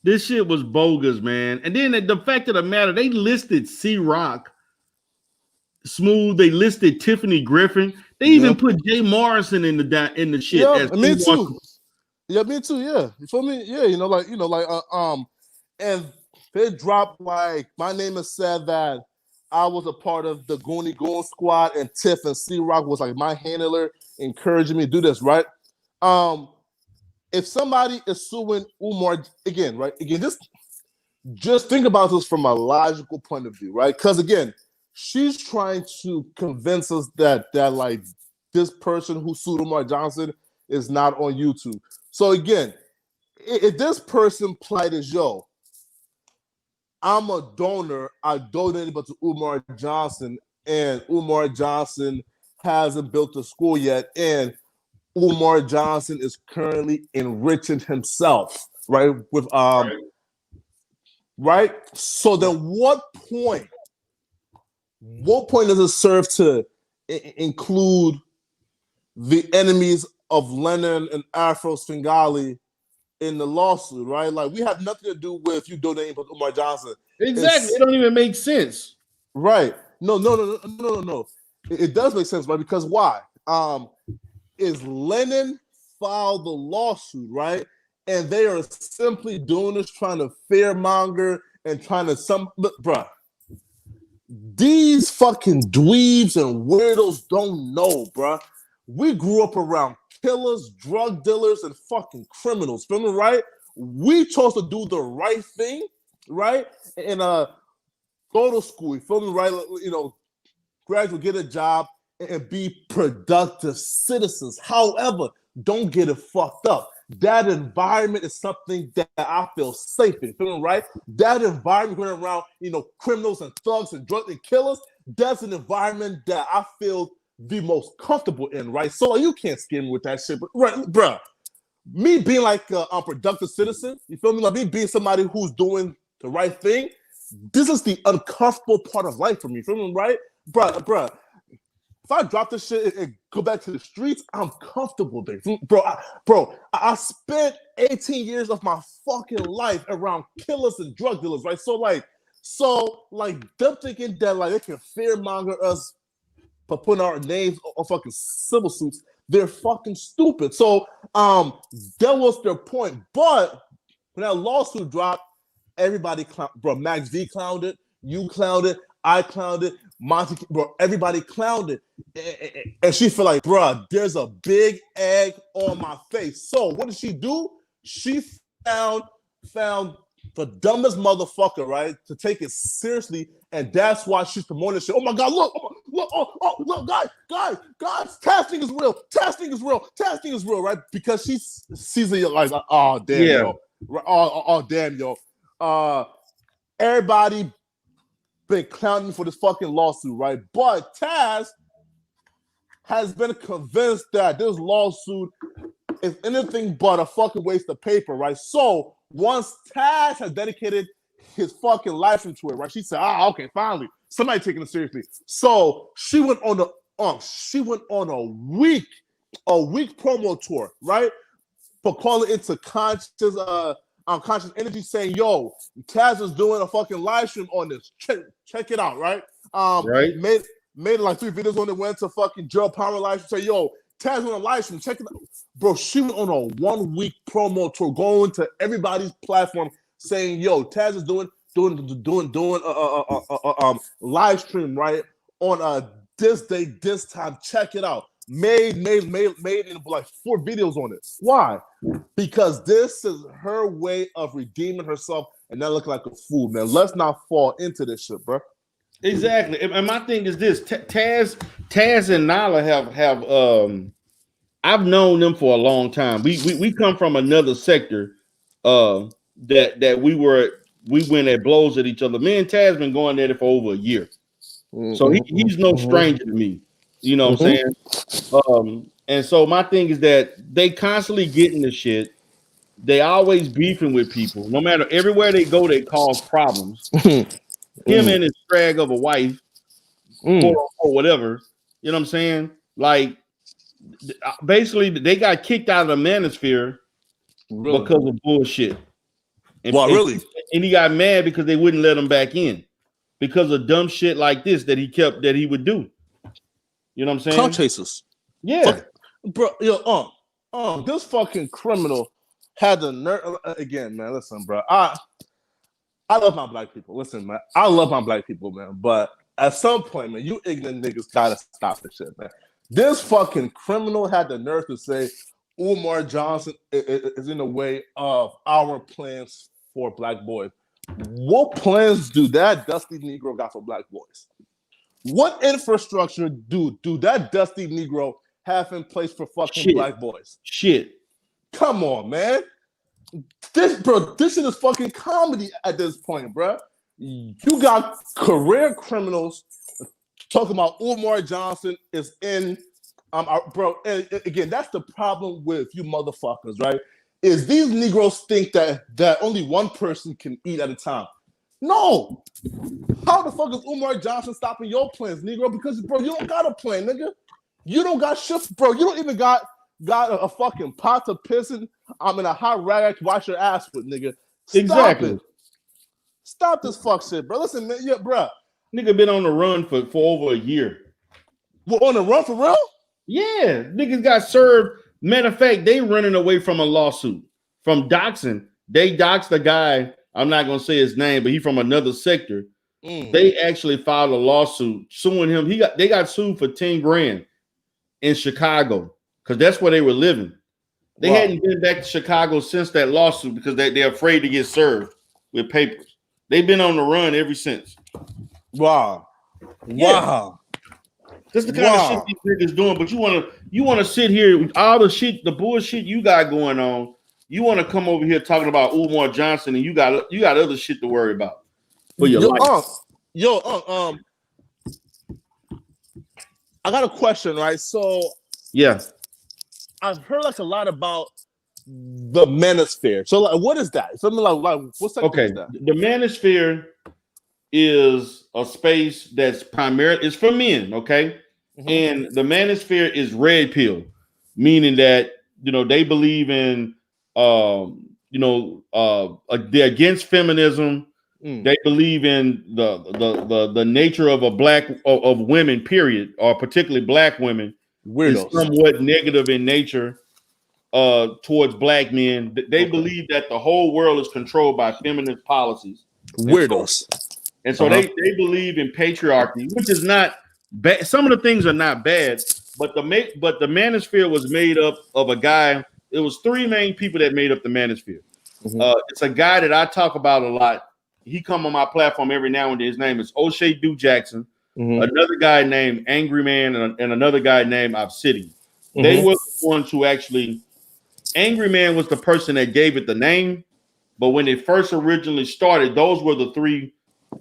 This shit was bogus, man. And then the fact of the matter, they listed C-Rock, Smooth. They listed Tiffany Griffin. They even put Jay Morrison in the shit. Yeah, me too. Yeah, me too. Yeah, you feel me? Yeah, and they dropped like my name is said that I was a part of the Goonie Goon squad, and Tiff and C-Rock was like my handler, encouraging me to do this, right? If somebody is suing Umar again, right? Again, just think about this from a logical point of view, right? Because again, she's trying to convince us that like this person who sued Umar Johnson is not on YouTube. So again, if this person plight is, yo, I'm a donor, I donated but to Umar Johnson, and Umar Johnson hasn't built a school yet, and Umar Johnson is currently enriching himself, right? With right. So then, what point does it serve to include the enemies of Lenon and Afro Sfingali in the lawsuit, right? Like we have nothing to do with you donating to Umar Johnson. Exactly, it don't even make sense, right? No. It does make sense, right? Because why? Is Lenon filed the lawsuit, right? And they are simply doing this, trying to fearmonger and trying to bruh. These fucking dweebs and weirdos don't know, bruh. We grew up around killers, drug dealers, and fucking criminals. Feel me, right? We chose to do the right thing, right? And go to school, you feel me, right? You know, graduate, get a job, and be productive citizens. However, don't get it fucked up. That environment is something that I feel safe in, feeling right? That environment going around, you know, criminals and thugs and drug and killers, that's an environment that I feel the most comfortable in, right? So you can't scare me with that shit, but right, bruh. Me being like a productive citizen, you feel me? Like me being somebody who's doing the right thing, this is the uncomfortable part of life for me, you feel me, right? Bruh. If I drop this shit and go back to the streets, I'm comfortable there. I spent 18 years of my fucking life around killers and drug dealers, right? So them thinking that like they can fearmonger us for putting our names on fucking civil suits, they're fucking stupid. So that was their point. But when that lawsuit dropped, everybody clowned, bro. Max V clowned it, you clowned it, I clowned it, Monty, bro, everybody clowned it. And she feel like, bro, there's a big egg on my face. So what did she do? She found the dumbest motherfucker, right, to take it seriously, and that's why she's promoting shit. Oh my God, look, guys, testing is real, testing is real, right? Because she sees it like, oh damn, yo, oh damn, yo, everybody been clowning for this fucking lawsuit, right? But Taz has been convinced that this lawsuit is anything but a fucking waste of paper, right? So once Taz has dedicated his fucking life into it, right? She said, okay, finally, somebody taking it seriously. So she went on a week promo tour, right? For calling into conscious energy, saying, yo, Taz is doing a fucking live stream on this. Check it out, right? Right. Made like 3 videos on it, went to fucking Joe Power live stream, say, yo, Taz on a live stream, check it out. Bro, she went on a 1 week promo tour, going to everybody's platform, saying, yo, Taz is doing live stream, right? On this day, this time, check it out. Made in like 4 videos on it. Why? Because this is her way of redeeming herself and not looking like a fool, man. Let's not fall into this shit, bro. Exactly. And my thing is this: Taz and Nala have I've known them for a long time. We come from another sector that we went at blows at each other. Me and Taz been going at it for over a year. So he's no stranger to me. You know what I'm saying? And so my thing is that they constantly getting the shit. They always beefing with people. No matter everywhere they go, they cause problems. Him and his STRAGG of a wife, or whatever. You know what I'm saying? Like, basically, they got kicked out of the manosphere because of bullshit. And he got mad because they wouldn't let him back in because of dumb shit like this that he would do. You know what I'm saying? Clout chasers. Yeah. Bro, this fucking criminal had the nerve. Again, man, listen, bro. I love my black people. Listen, man, I love my black people, man. But at some point, man, you ignorant niggas gotta stop this shit, man. This fucking criminal had the nerve to say Umar Johnson is in the way of our plans for black boys. What plans do that dusty Negro got for black boys? What infrastructure do that dusty Negro have in place for fucking black boys? Shit. Come on, man. This shit is fucking comedy at this point, bro. You got career criminals talking about Umar Johnson is in, bro. And again, that's the problem with you motherfuckers, right? Is these Negroes think that only one person can eat at a time. No. How the fuck is Umar Johnson stopping your plans, Negro? Because, bro, you don't got a plan, nigga. You don't got shit, bro. You don't even got a fucking pot to piss in. I'm in a hot rag to wash your ass with, nigga. Stop this fuck shit, bro. Listen, man, yeah, bro. Nigga been on the run for over a year. What, on the run for real? Yeah, niggas got served. Matter of fact, they running away from a lawsuit from doxing. They doxed a guy. I'm not gonna say his name, but he from another sector. They actually filed a lawsuit suing him. They got sued for 10 grand in Chicago because that's where they were living. They hadn't been back to Chicago since that lawsuit because they're afraid to get served with papers. They've been on the run ever since. Wow. Yeah. Wow. That's the kind of shit these niggas doing. But you wanna sit here with all the shit, the bullshit you got going on. You want to come over here talking about Umar Johnson, and you got other shit to worry about for your life. I got a question, right? So yeah, I've heard like a lot about the manosphere. So like, what is that? Something like what's that? Okay, the manosphere is a space that's primarily it's for men. Okay, and the manosphere is red pill, meaning that they believe in they're against feminism. They believe in the nature of of women, period, or particularly black women. Weirdos. Is somewhat negative in nature towards black men. They believe that the whole world is controlled by feminist policies. Weirdos. And so they believe in patriarchy, which is not bad. Some of the things are not bad, but the manosphere was made up of a guy. It was three main people that made up the manosphere. It's a guy that I talk about a lot. He come on my platform every now and then. His name is O'Shea Duke Jackson. Another guy named Angry Man and another guy named Obsidian. They were the ones who actually. Angry Man was the person that gave it the name, but when it first originally started, those were the three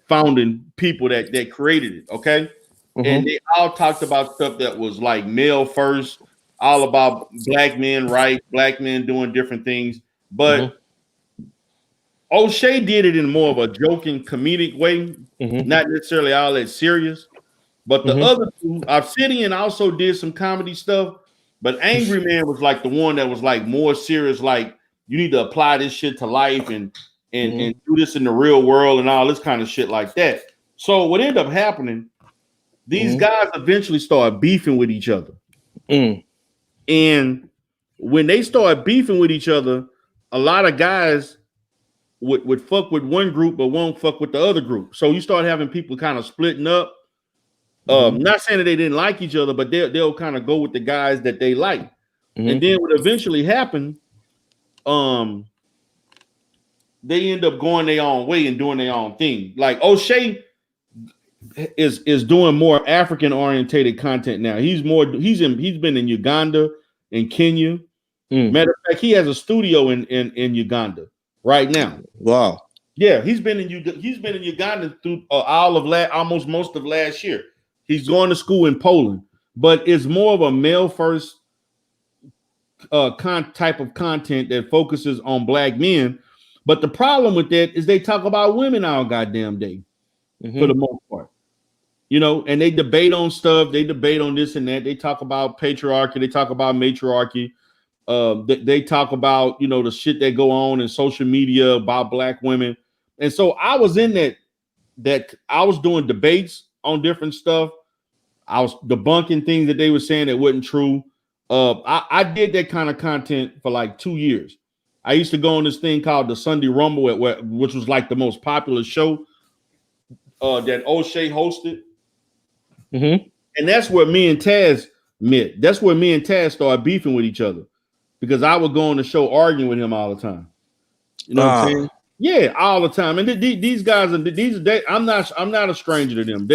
founding people that created it. Okay, and they all talked about stuff that was like male first, all about black men, right? Black men doing different things, but. O'Shea did it in more of a joking, comedic way, not necessarily all that serious. But the other two, Obsidian also did some comedy stuff, but Angry Man was like the one that was like more serious, like you need to apply this shit to life and do this in the real world and all this kind of shit like that. So what ended up happening, these guys eventually started beefing with each other. And when they started beefing with each other, a lot of guys would fuck with one group but won't fuck with the other group. So you start having people kind of splitting up. Not saying that they didn't like each other, but they'll kind of go with the guys that they like. And then what eventually happened, they end up going their own way and doing their own thing. Like O'Shea is doing more African orientated content now. He's been in Uganda and Kenya. Matter of fact, he has a studio in Uganda right now. Wow. Yeah, he's been in Uganda through almost most of last year. He's going to school in Poland, but it's more of a male first type of content that focuses on black men. But the problem with that is they talk about women all goddamn day for the most part, and they debate on stuff. They debate on this and that. They talk about patriarchy. They talk about matriarchy. They talk about, the shit that go on in social media about black women. And so I was in that I was doing debates on different stuff. I was debunking things that they were saying that wasn't true. I did that kind of content for like 2 years. I used to go on this thing called the Sunday Rumble, which was like the most popular show that O'Shea hosted. And that's where me and Taz met. That's where me and Taz started beefing with each other because I would go on the show arguing with him all the time. You know what I'm saying? Yeah, all the time. And these guys I'm not a stranger to them.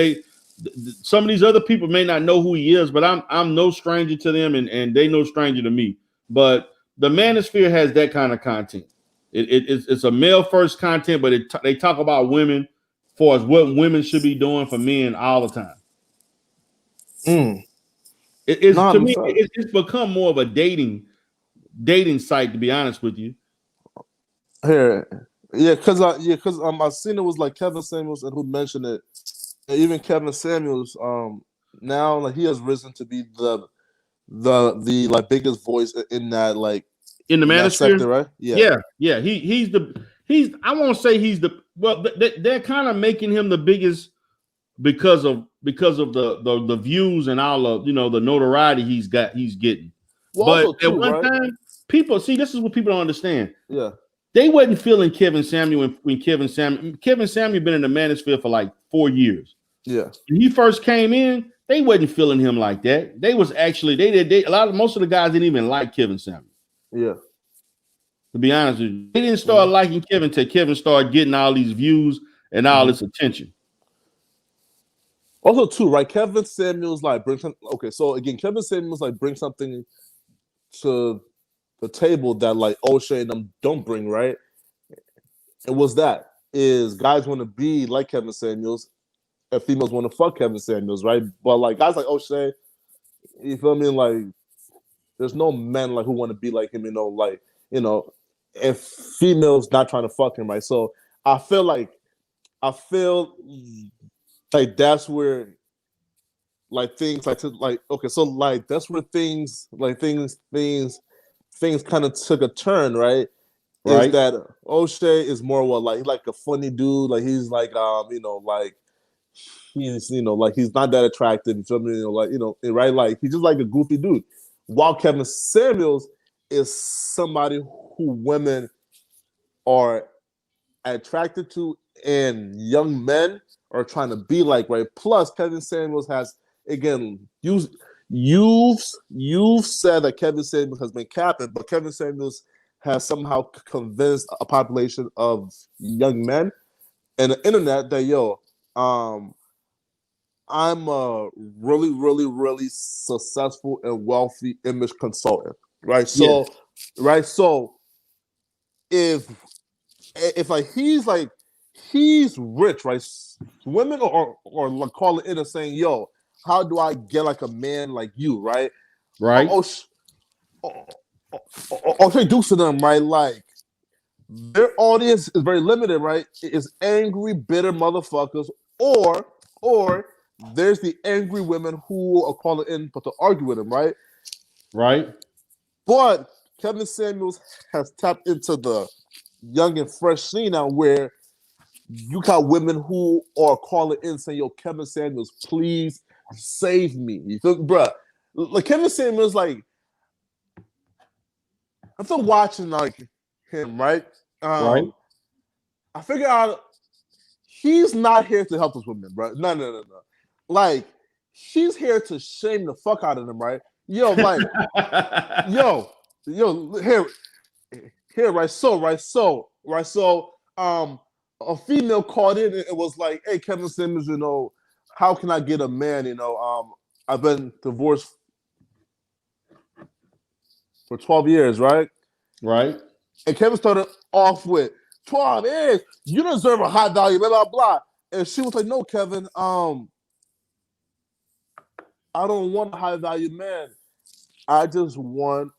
Some of these other people may not know who he is, but I'm no stranger to them, and they no stranger to me. But the manosphere has that kind of content. It's a male first content, but they talk about women as far as what women should be doing for men all the time. To me, it's become more of a dating site, to be honest with you. Because I seen it was like Kevin Samuels and who mentioned it. And even Kevin Samuels, now like he has risen to be the like biggest voice in that like in the manosphere sector, right? Yeah. He's I won't say he's the they're kind of making him the biggest because of the views and all of the notoriety he's getting. Well, but at one time, people see this is what people don't understand. Yeah. They wasn't feeling Kevin Samuel when Kevin Samuel been in the manosphere for like 4 years. Yeah. When he first came in, they wasn't feeling him like that. They was actually most of the guys didn't even like Kevin Samuel. Yeah. To be honest with you, they didn't start liking Kevin till Kevin started getting all these views and all this attention. Also, too, right? Kevin Samuels like brings some. Okay, so again, Kevin Samuels like brings something to the table that like O'Shea and them don't bring, right? And what's that? Is guys want to be like Kevin Samuels, and females want to fuck Kevin Samuels, right? But like guys like O'Shea, you feel me? Like, there's no men like who want to be like him, and females not trying to fuck him, right? So I feel like that's where like things okay, so like that's where things kind of took a turn, right? Is that O'Shea is more like a funny dude, like he's like like he's like he's not that attractive, you feel me? Right? Like he's just like a goofy dude. While Kevin Samuels is somebody who women are attracted to and young men are trying to be like, right? Plus, Kevin Samuels has, again, you've said that Kevin Samuels has been capping, but Kevin Samuels has somehow convinced a population of young men and the internet that, I'm a really, really, really successful and wealthy image consultant, right? So, right. So, if like he's rich, right? Women are like calling in and saying, "Yo, how do I get like a man like you?" Right? Right. Okay, do to them, right? Like their audience is very limited, right? It's angry, bitter motherfuckers, or there's the angry women who are calling in but to argue with him, right? Right. But Kevin Samuels has tapped into the young and fresh scene now where you got women who are calling in saying, "Yo, Kevin Samuels, please save me." You feel, bruh? Like Kevin Samuels, like I'm still watching like him, right? Right. I figure out he's not here to help us women, bro. No. Like he's here to shame the fuck out of them, right? Yo, like, yo, here, right? So, a female called in and it was like, "Hey, Kevin Simmons, how can I get a man? I've been divorced for 12 years, right?" Right. And Kevin started off with 12 years, you deserve a high value, blah, blah, blah. And she was like, "No, Kevin, I don't want a high value man. I just want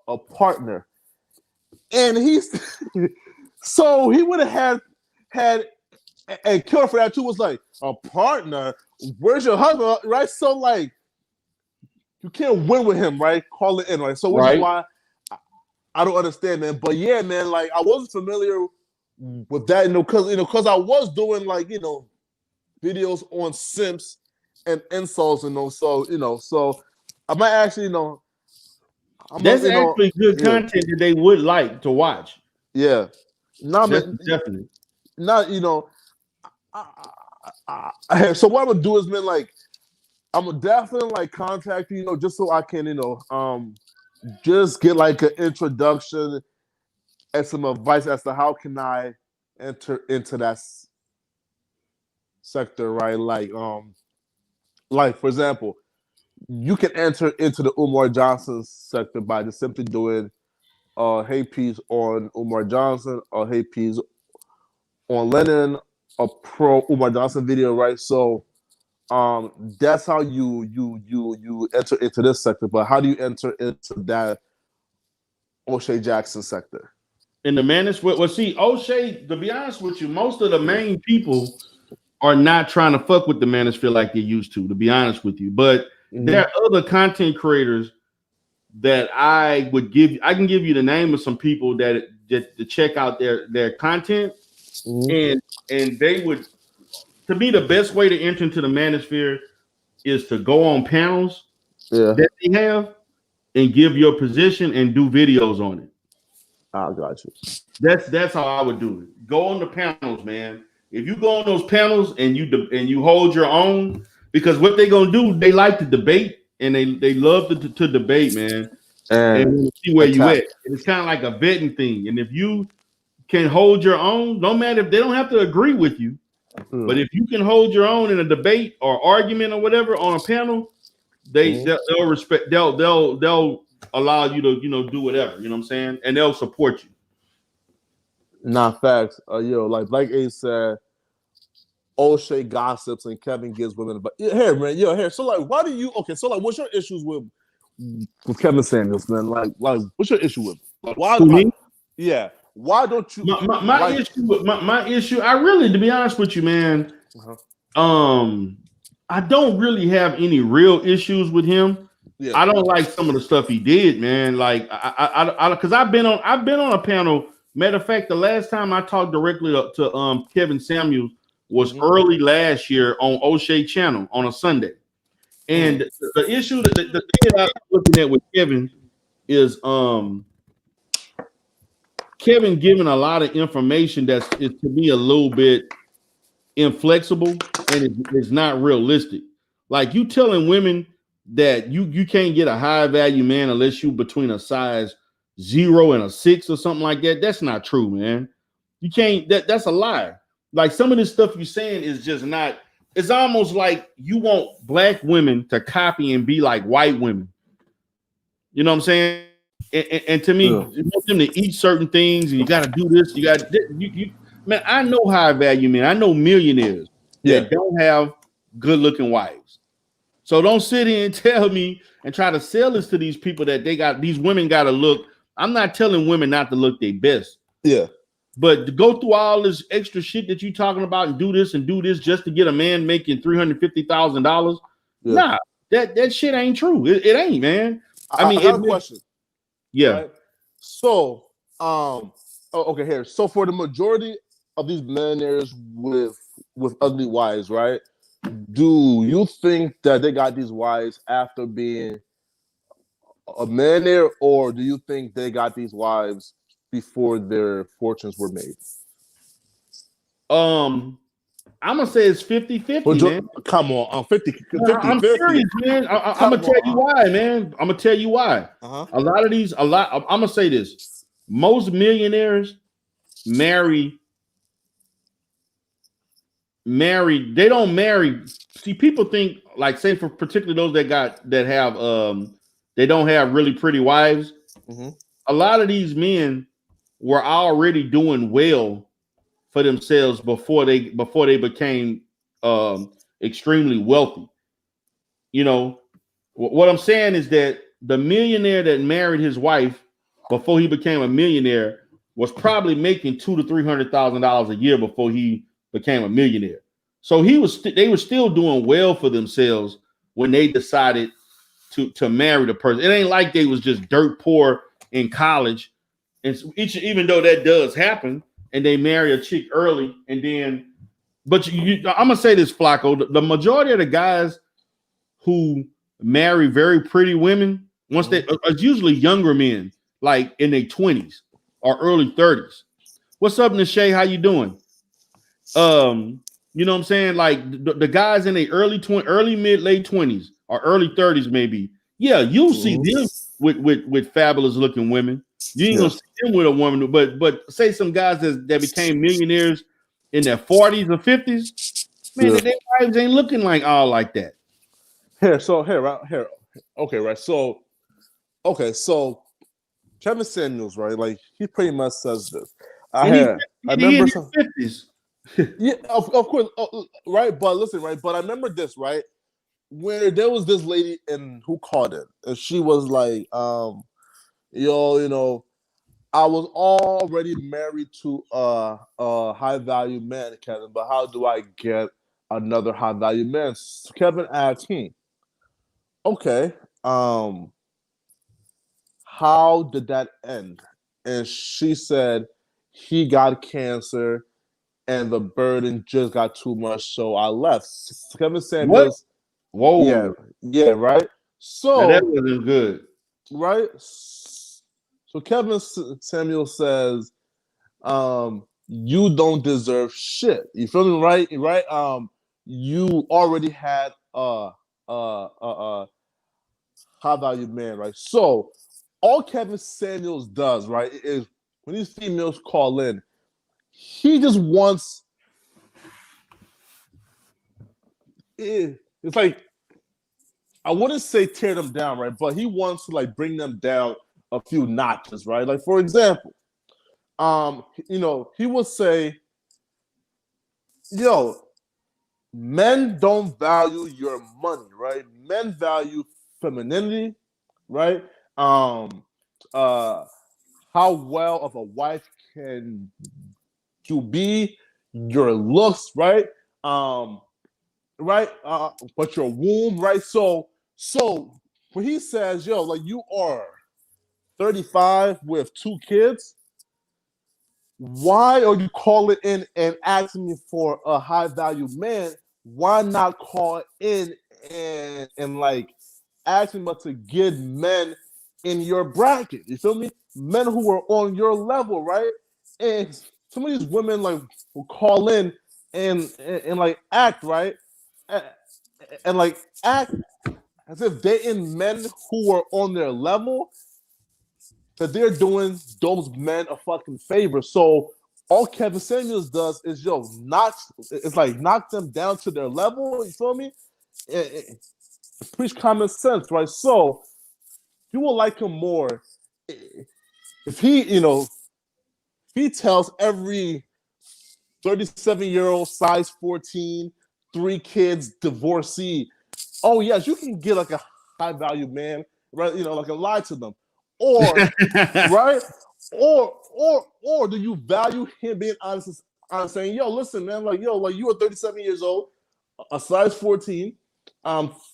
a partner." And he's so he would have had and killed for that too. Was like, "A partner? Where's your husband?" Right? So like you can't win with him, right? Call it in, right? So which is why I don't understand, man. But yeah, man, like I wasn't familiar with that, because I was doing like, videos on simps and insults, so I might actually, that's actually good content that they would like to watch. Yeah. Definitely. Not, so what I'm gonna do is, man, like I'm gonna definitely like contact you, just so I can, just get like an introduction and some advice as to how can I enter into that sector, right? Like for example, you can enter into the Umar Johnson sector by just simply doing hey piece on Umar Johnson or hey piece on Lenon, a pro Umar Johnson video, right? So that's how you enter into this sector. But how do you enter into that O'Shea Jackson sector? In the manosphere, well, see, O'Shea, to be honest with you, most of the main people are not trying to fuck with the manosphere like they used to be honest with you. But there are other content creators that I can give you the name of some people that to check out their content. And they would, to me, the best way to enter into the manosphere is to go on panels that they have and give your position and do videos on it. I got you. That's how I would do it. Go on the panels, man. If you go on those panels and you hold your own, because what they're gonna do, they like to debate and they love to debate, man. and and want to see where you attack. at. And it's kind of like a vetting thing. And if you can hold your own, no matter if they don't have to agree with you, but if you can hold your own in a debate or argument or whatever on a panel, they'll respect. They'll allow you to do whatever. You know what I'm saying, and they'll support you. Not facts. Like Ace said, O'Shea gossips and Kevin gives women. But here, man, here. So like, why do you? Okay, so like, what's your issues with Kevin Samuels, man? Like, what's your issue with him? Like, why? Me? Yeah. Why don't you? My issue with my issue. I really, to be honest with you, man. I don't really have any real issues with him. Yeah. I don't like some of the stuff he did, man. Like because I've been on a panel. Matter of fact, the last time I talked directly to Kevin Samuels was early last year on O'Shea channel on a Sunday. And the issue the thing that I'm looking at with Kevin is Kevin giving a lot of information that's to me a little bit inflexible and it's not realistic. Like you telling women that you can't get a high value man unless you between a size 0 and a 6 or something like that. That's not true, man. You can't. That's a lie. Like some of this stuff you're saying is just not. It's almost like you want black women to copy and be like white women. You know what I'm saying? And to me, you want them to eat certain things, and you got to do this. You got you. Man, I know high value men. I know millionaires that don't have good looking wives. So don't sit here and tell me and try to sell this to these people that these women got to look. I'm not telling women not to look their best. Yeah. But to go through all this extra shit that you talking about and do this just to get a man making $350,000, nah, that shit ain't true. It ain't, man. I mean, I have a question. Yeah. Right? So, okay, here. So for the majority of these millionaires with ugly wives, right? Do you think that they got these wives after being a millionaire, or do you think they got these wives before their fortunes were made? I'm gonna say it's 50-50, man. Come on, 50. I'm serious, man. I'm gonna tell you why, man. I'm gonna tell you why. I'm gonna say this. Most millionaires marry. They don't marry. See, people think like, say for particularly those that have they don't have really pretty wives. A lot of these men were already doing well for themselves before they became extremely wealthy. You know what I'm saying is that the millionaire that married his wife before he became a millionaire was probably making $200,000 to $300,000 a year before he became a millionaire. So they were still doing well for themselves when they decided to marry the person. It ain't like they was just dirt poor in college, and even though that does happen, and they marry a chick early, and then, but I'm gonna say this, Flacco, the majority of the guys who marry very pretty women, once they are usually younger men, like in their 20s or early 30s. What's up, Nishay? How you doing? You know what I'm saying? Like the guys in their early mid late 20s or early 30s, maybe. Yeah, you'll see them with fabulous looking women. You ain't gonna see them with a woman, but say some guys that became millionaires in their 40s or 50s, man, their wives ain't looking like all like that. Here. Okay, right. So Kevin Samuels, right? Like he pretty much says this. I remember some 50s. Yeah, of course, right? But listen, right? But I remember this, right? Where there was this lady who called in, and she was like, you know, I was already married to a high value man, Kevin, but how do I get another high value man? So Kevin asked him, okay, how did that end? And she said, he got cancer and the burden just got too much, so I left. Kevin Samuels. What? Whoa. Yeah, right? So now that wasn't good. Right? So Kevin Samuel says, you don't deserve shit. You feel me, right? Right? You already had a high value man, right? So all Kevin Samuels does, right, is when these females call in, he just wants. It's like, I wouldn't say tear them down, right? But he wants to like bring them down a few notches, right? Like, for example, he would say, yo, men don't value your money, right? Men value femininity, right? How well of a wife can you be, your looks, right? Right? But your womb, right? So when he says, yo, like you are 35 with 2 kids, why are you calling in and asking me for a high value man? Why not call in and like asking me to get men in your bracket? You feel me? Men who are on your level, right? And some of these women like will call in and like act right, and like act as if they in men who are on their level, that they're doing those men a fucking favor. So all Kevin Samuels does is knock them down to their level. You feel me? Preach common sense, right? So you will like him more if he tells every 37-year-old, size 14, 3 kids, divorcee, oh yes, you can get like a high value man, right? Like a lie to them. Or right? Or do you value him being honest saying, yo, listen, man, like you are 37 years old, a size 14,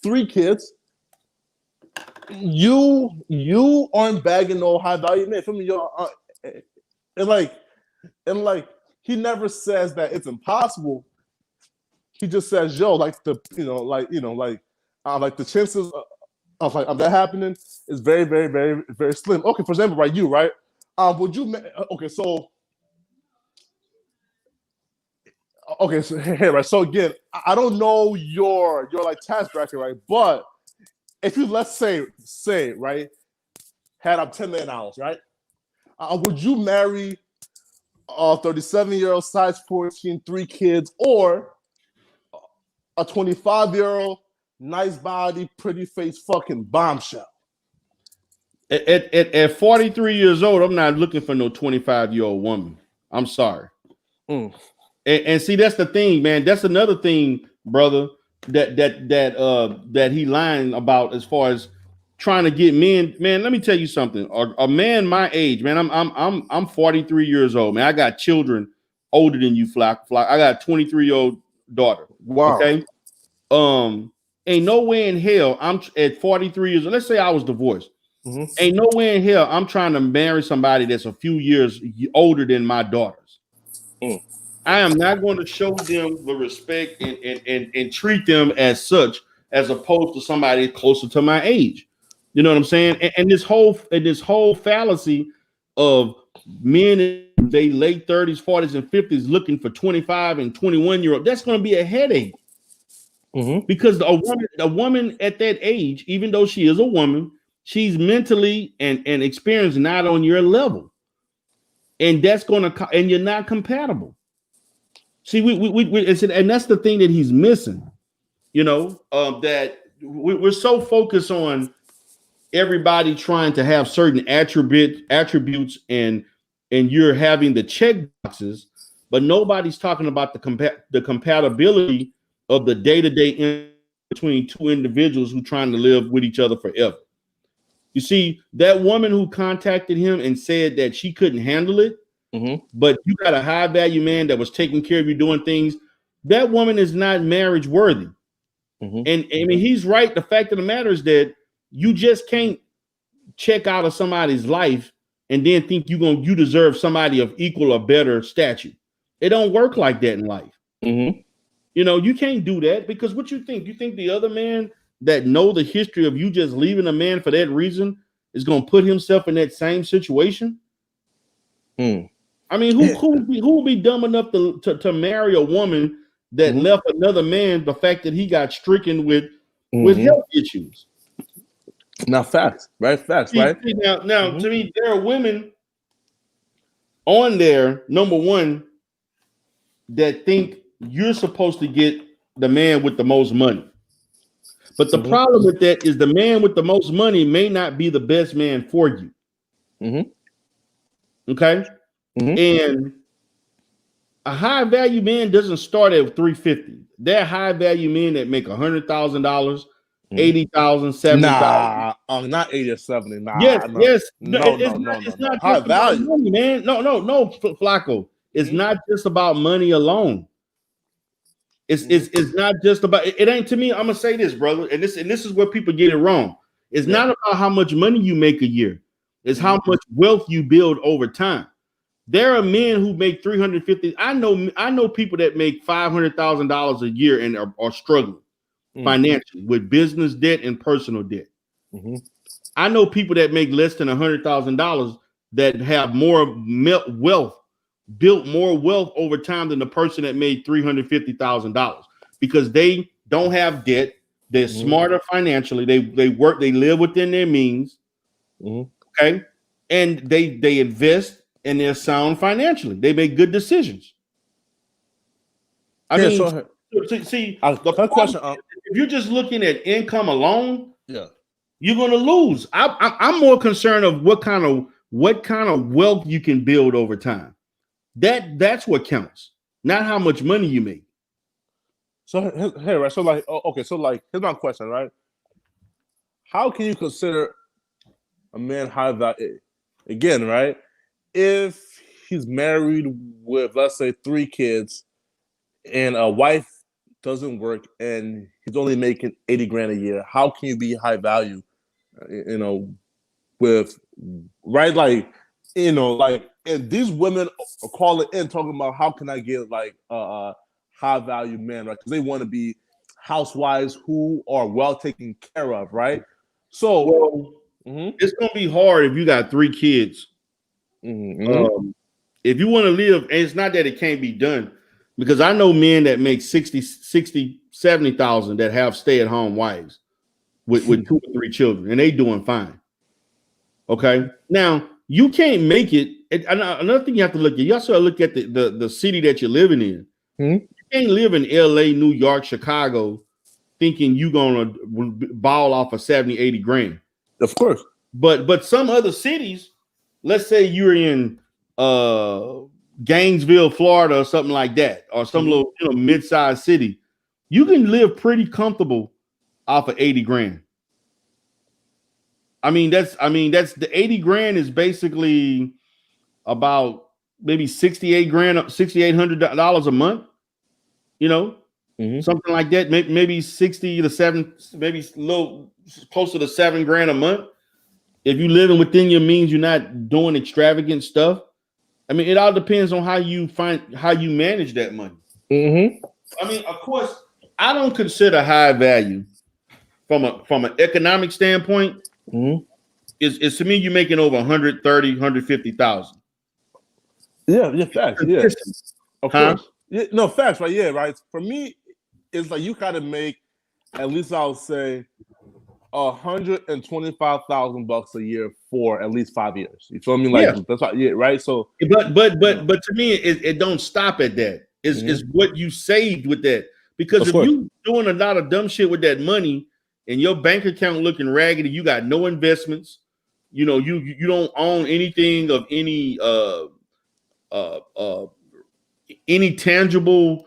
3 kids. You aren't bagging no high value man. For me, and he never says that it's impossible. He just says, yo, like the chances of that happening is very, very, very, very slim. Okay, for example, right, you, right? Would you? Okay, so hey, right. So again, I don't know your like tax bracket, right? But if you let's say right, had up $10 million, right? Would you marry a 37-year-old, size 14, 3 kids, or a 25-year-old, nice body, pretty face, fucking bombshell? At 43 years old, I'm not looking for no 25-year-old woman. I'm sorry. And see, that's the thing, man. That's another thing, brother, that he lying about as far as trying to get men. Man, let me tell you something. A man my age, man, I'm 43 years old, man. I got children older than you, Flock. I got a 23-year-old daughter. Wow. Okay. Ain't no way in hell I'm at 43 years old. Let's say I was divorced. Mm-hmm. Ain't no way in hell I'm trying to marry somebody that's a few years older than my daughters. I am not going to show them the respect and treat them as such, as opposed to somebody closer to my age. You know what I'm saying? And this whole fallacy of men in their late 30s, 40s, and 50s looking for 25 and 21-year-old, that's going to be a headache. Mm-hmm. Because a woman at that age, even though she is a woman, she's mentally and experience not on your level, and that's and you're not compatible. See, and that's the thing that he's missing. That we're so focused on everybody trying to have certain attributes, and you're having the check boxes, but nobody's talking about the compatibility of the day-to-day in between two individuals who trying to live with each other forever. You see, that woman who contacted him and said that she couldn't handle it, mm-hmm. but you got a high value man that was taking care of you, doing things, that woman is not marriage worthy. Mm-hmm. And I mean, he's right. The fact of the matter is that you just can't check out of somebody's life and then think you deserve somebody of equal or better stature. It don't work like that in life. Mm-hmm. You can't do that, because what you think? You think the other man that know the history of you just leaving a man for that reason is going to put himself in that same situation? I mean, who would be dumb enough to marry a woman that mm-hmm. left another man the fact that he got stricken with health issues? Now, facts, right? Facts, See, right? now, Mhm. to me, there are women on there, number one, that think you're supposed to get the man with the most money. But the Mhm. problem with that is the man with the most money may not be the best man for you. Mhm. Okay. Mhm. And a high value man doesn't start at 350. There are high value men that make $100,000, Mhm. 80,000, 70,000. Not 80 or 70. Yes, Nah, no, yes. No, no, no, no, it's no, no. not High just about value. money, man. No, Flacco. It's Mhm. not just about money alone. It's not just about it ain't to me. I'm gonna say this, brother, and this is where people get it wrong. It's Yeah. not about how much money you make a year, it's how Mhm. much wealth you build over time. There are men who make 350. I know people that make $500,000 a year and are struggling Mm. financially with business debt and personal debt. Mhm. I know people that make less than $100,000 that have more wealth, built more wealth over time than the person that made $350,000 because they don't have debt. They're Mhm. smarter financially. They work. They live within their means. Mhm. Okay, and they invest and they're sound financially. They make good decisions. I Yeah. mean, So, see the her problem question. is if you're just looking at income alone, Yeah. you're gonna lose. I'm more concerned of what kind of wealth you can build over time. That's what counts, not how much money you make. So here, right? So like, okay. So like, here's my question, right? How can you consider a man high value? Again, right? If he's married with, let's say, 3 kids, and a wife doesn't work, and he's only making 80 grand a year, how can you be high value? You know, with right, like, like, and these women are calling in talking about how can I get like a high value man, right? Because they want to be housewives who are well taken care of, right? So, Well, mm-hmm, it's gonna be hard if you got 3 kids. mm-hmm, Um, if you want to live, and it's not that it can't be done, because I know men that make 60, 60, 70,000 that have stay-at-home wives with 2 or 3 children, and they doing fine. Okay. Now you can't make it. Another thing you have to look at, you also look at the city that you're living in. mm-hmm. You can't live in LA, New York, Chicago, thinking you're gonna ball off of 70, 80 grand. Of course. But some other cities, let's say you're in uh Gainesville, Florida, or something like that, or some Mm-hmm. little mid-sized city, you can live pretty comfortable off of 80 grand. That's the 80 grand is basically about maybe 68 grand, $6,800 a month, you know, Mm-hmm. something like that. Maybe 60 to 7, maybe a little closer to 7 grand a month. If you're living within your means, you're not doing extravagant stuff. I mean, it all depends on how you manage that money. Mm-hmm. I mean, of course, I don't consider high value from an economic standpoint. Mm-hmm. Is to me, you're making over 130, 150,000. Yeah, facts. Yeah, Consistent, of huh? course. Yeah, no, facts, right? Yeah, right. For me, it's like you gotta make at least, I'll say, $125,000 a year for at least 5 years. You feel me? Like, Yeah. that's why, yeah, right. So, But to me, it don't stop at that. It's mm-hmm, what you saved with that. Because of if course. you doing a lot of dumb shit with that money and your bank account looking raggedy, you got no investments, you don't own anything of uh uh any tangible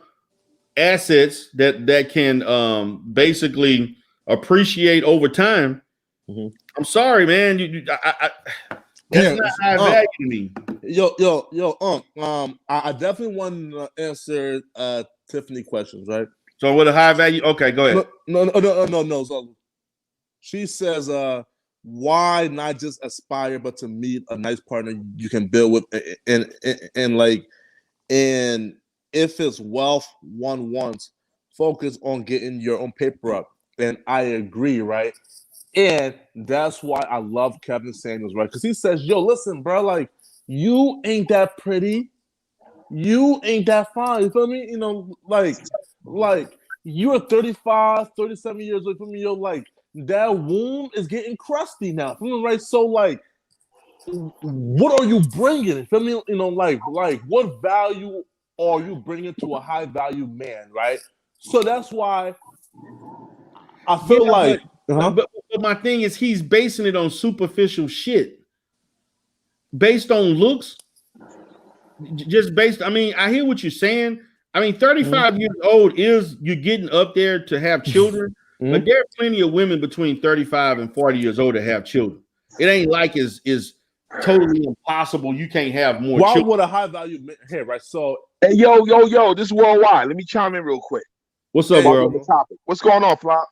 assets that can basically appreciate over time. Mm-hmm. I'm sorry, man. That's Yeah, not high value to me. I definitely want to answer Tiffany questions, right? So with a high value, okay, go ahead. No. So she says, why not just aspire, but to meet a nice partner you can build with, and like, and if it's wealth one wants, focus on getting your own paper up. And I agree, right? And that's why I love Kevin Samuels, right? Because he says, yo, listen, bro, like, you ain't that pretty. You ain't that fine. You feel me? Like you're 35, 37 years old. You feel me? Yo, like, that womb is getting crusty now. Feel me, right? So like, what are you bringing? Feel me? You know, like what value are you bringing to a high value man, right? So that's why I feel Yeah, like, but my thing is he's basing it on superficial shit. Based on looks, just based. I mean, I hear what you're saying. I mean, 35 years old is you're getting up there to have children, but there are plenty of women between 35 and 40 years old to have children. It ain't like is totally impossible. You can't have more why children. would a high value man here, right? So Hey, yo, this is worldwide. Let me chime in real quick. What's up, Hey, While we're world? on the topic. What's going on, Flop?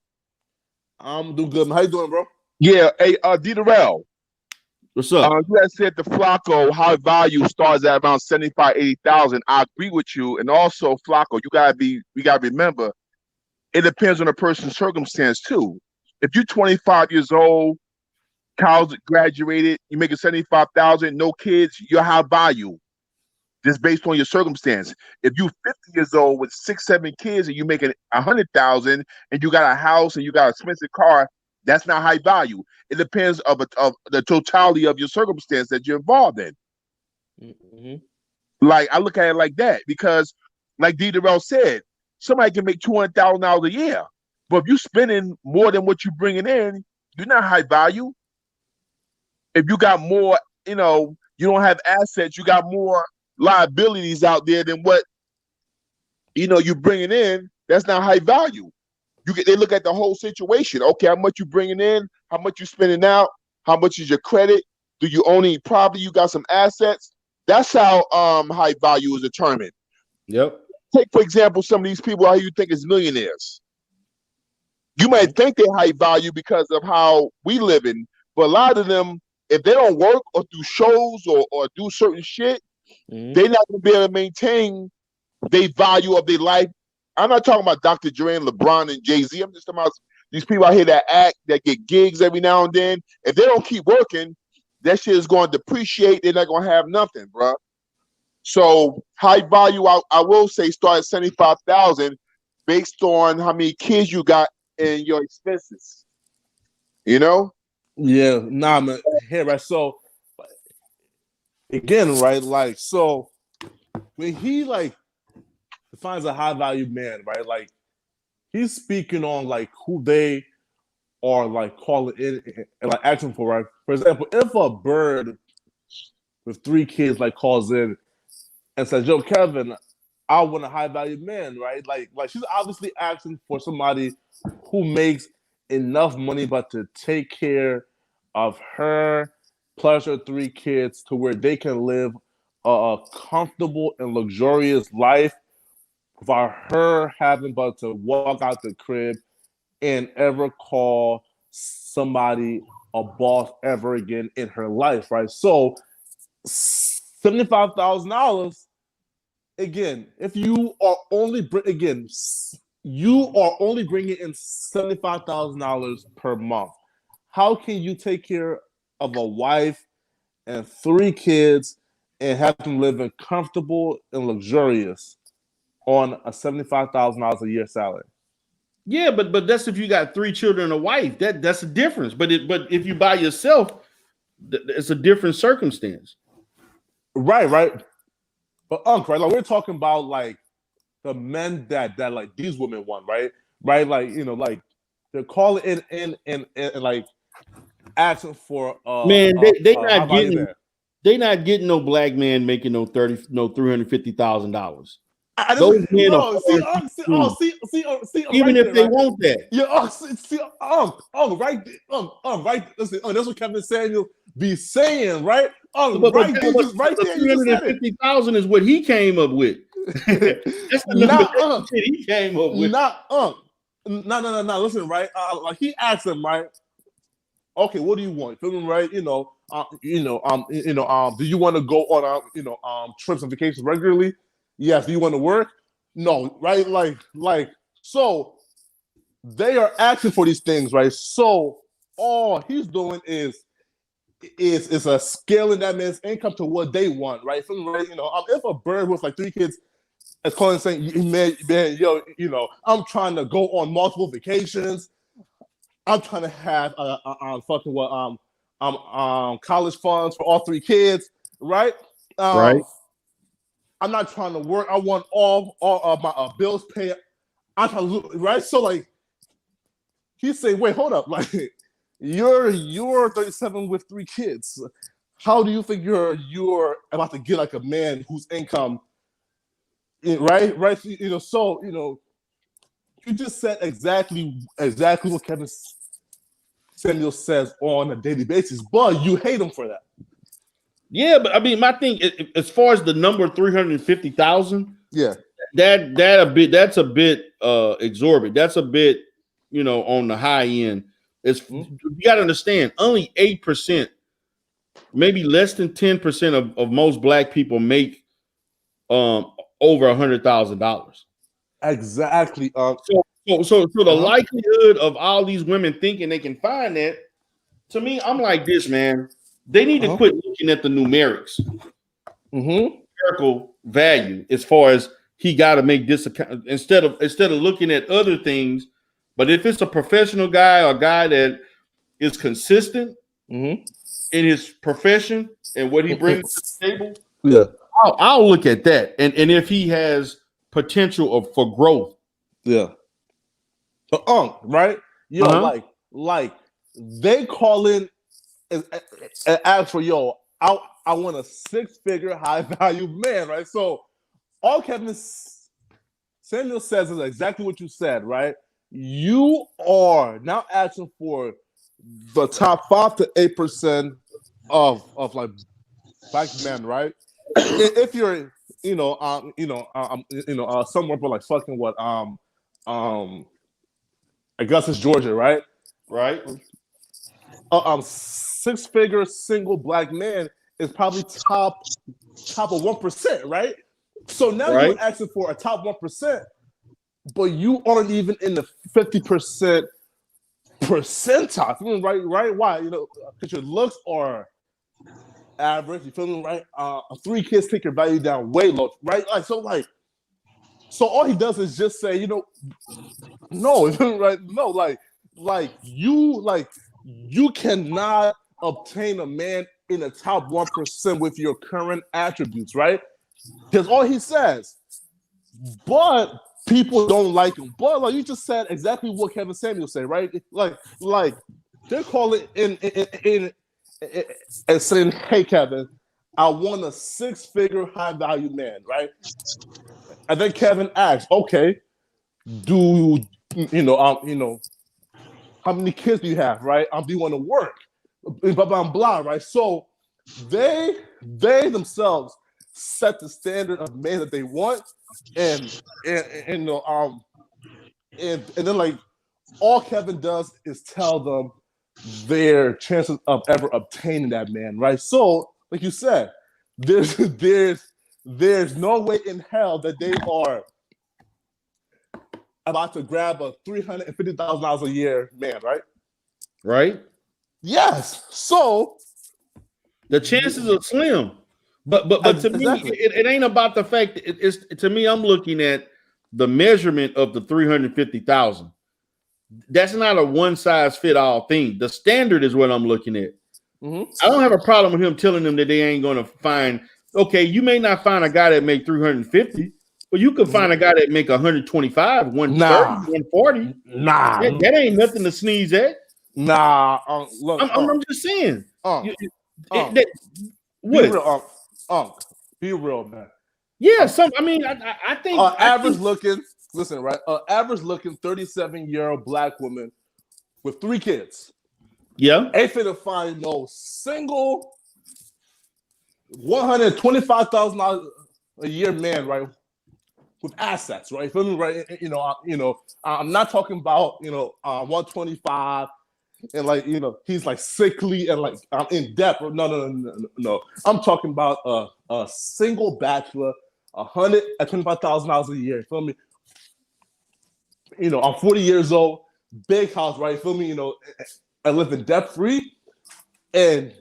I'm doing good. How you doing, bro? Yeah, hey, DERELL. What's up? You had said the Flacco high value starts at around 75, 80,000. I agree with you. And also, Flacco, we gotta remember, it depends on the person's circumstance too. If you're 25 years old, college graduated, you make 75,000, no kids, you're high value. Just based on your circumstance. If you're 50 years old with 6, 7 kids and you making 100,000 and you got a house and you got an expensive car, that's not high value. It depends of the totality of your circumstance that you're involved in. Like I look at it like that because, like DERELL said, somebody can make $200,000 a year, but if you're spending more than what you're bringing in, you're not high value. If you got more, you don't have assets, you got more liabilities out there than what you're bringing in. That's not high value. They look at the whole situation. Okay, how much you bringing in, how much you spending out, how much is your credit, do you own any property, you got some assets. That's how high value is determined. Yep. Take for example some of these people how you think is millionaires. You might think they're high value because of how we live in, but a lot of them, if they don't work or do shows or do certain shit, they're not gonna be able to maintain their value of their life. I'm not talking about Dr. Dre and LeBron and Jay-Z. I'm just talking about these people out here that act, that get gigs every now and then. If they don't keep working, that shit is going to depreciate. They're not going to have nothing, bro. So high value, I will say, start at 75,000 based on how many kids you got and your expenses. Yeah, nah, man. Here, right? So again, right? Like, so when he like defines a high value man, right? Like, he's speaking on like who they are like calling in and like asking for, right? For example, if a bird with 3 kids like calls in and says, "Yo, Kevin, I want a high value man," right? Like she's obviously asking for somebody who makes enough money, but to take care of her plus her 3 kids to where they can live a comfortable and luxurious life without her having but to walk out the crib and ever call somebody a boss ever again in her life, right? So $75,000, again, if you are only you are only bringing in $75,000 per month. How can you take care of a wife and 3 kids and have them living comfortable and luxurious on a $75,000 a year salary? Yeah, but that's if you got 3 children and a wife. That's a difference. But if you by yourself, it's a different circumstance. Right. But right, like we're talking about like the men that like these women want, right? Right, like like they're calling in and like asking for Man, they not getting there. they not getting no black man making no $350,000. Those men are even right if they right? want that. Yeah, right, right. Listen, that's what Kevin Samuel be saying, right? But Right there, right the there. You just said it. 350,000 is what he came up with. That's the number that shit he came up with. No. Listen, right? Like he asked him, right? Okay, what do you want? Feel me, right? Do you want to go on trips and vacations regularly? Yes. Do you want to work? No, right? Like so they are asking for these things, right? So all he's doing is a scaling that man's income to what they want, right? Feel me, right? If a bird with like 3 kids is calling saying, man, yo, I'm trying to go on multiple vacations. I'm trying to have fucking what college funds for all 3 kids, right? Right. I'm not trying to work. I want all of my bills paid. I'm trying to, right? So like, he's saying, wait, hold up, like you're 37 with 3 kids. How do you think you're about to get like a man whose income, right? So you just said exactly what Kevin Samuel says on a daily basis, but you hate him for that. Yeah, but I mean, my thing, as far as the number 350,000, Yeah, that's a bit exorbitant. That's a bit, on the high end. You got to understand, only 8%, maybe less than 10% of most black people make over $100,000. exactly. So the likelihood of all these women thinking they can find that, to me, I'm like this, man. They need to quit looking at the numerics, numerical value, as far as he got to make this account instead of looking at other things. But if it's a professional guy or a guy that is consistent in his profession and what he brings to the table, yeah, I'll look at that. And if he has potential for growth, yeah. Right? Yo, like they call in and ask for I want a 6-figure high value man, right? So all Kevin Samuel says is exactly what you said, right? You are now asking for the top 5 to 8% of like black men, right? If you're somewhere but like fucking what Augustus, Georgia, right? right? 6-figure single black man is probably top of 1%, right? So now you're asking for a top 1%, but you aren't even in the 50% percentile. Right? Why? Because your looks are average. You feel me? Right? 3 kids take your value down way low, right? So all he does is just say, no, right? No, you cannot obtain a man in the top 1% with your current attributes, right? That's all he says. But people don't like him. But like you just said exactly what Kevin Samuel said, right? Like they're calling in and saying, hey, Kevin, I want a 6-figure high value man, right? And then Kevin asks, okay, how many kids do you have, right? Do you want to work? Blah, blah, blah, right? So they themselves set the standard of man that they want, and then like all Kevin does is tell them their chances of ever obtaining that man, right? So, like you said, there's no way in hell that they are about to grab a $350,000 a year man, right? Right. Yes. So the chances are slim. But to me, it ain't about the fact that it's to me. I'm looking at the measurement of the 350,000. That's not a one size fit all thing. The standard is what I'm looking at. I don't have a problem with him telling them that they ain't going to find. Okay, you may not find a guy that make 350, but you could find a guy that make 125, 130, 140. Nah, that ain't nothing to sneeze at. Nah, look, I'm just saying. Be real, man. Yeah, I think average looking 37-year-old black woman with 3 kids. Yeah, ain't finna find no single $125,000 a year man, right? With assets, right? Feel me, right? I'm not talking about 125 and he's like sickly and like I'm in debt. No. I'm talking about a single bachelor, $125,000 a year. Feel me? I'm 40 years old, big house, right? Feel me? I live in debt free, and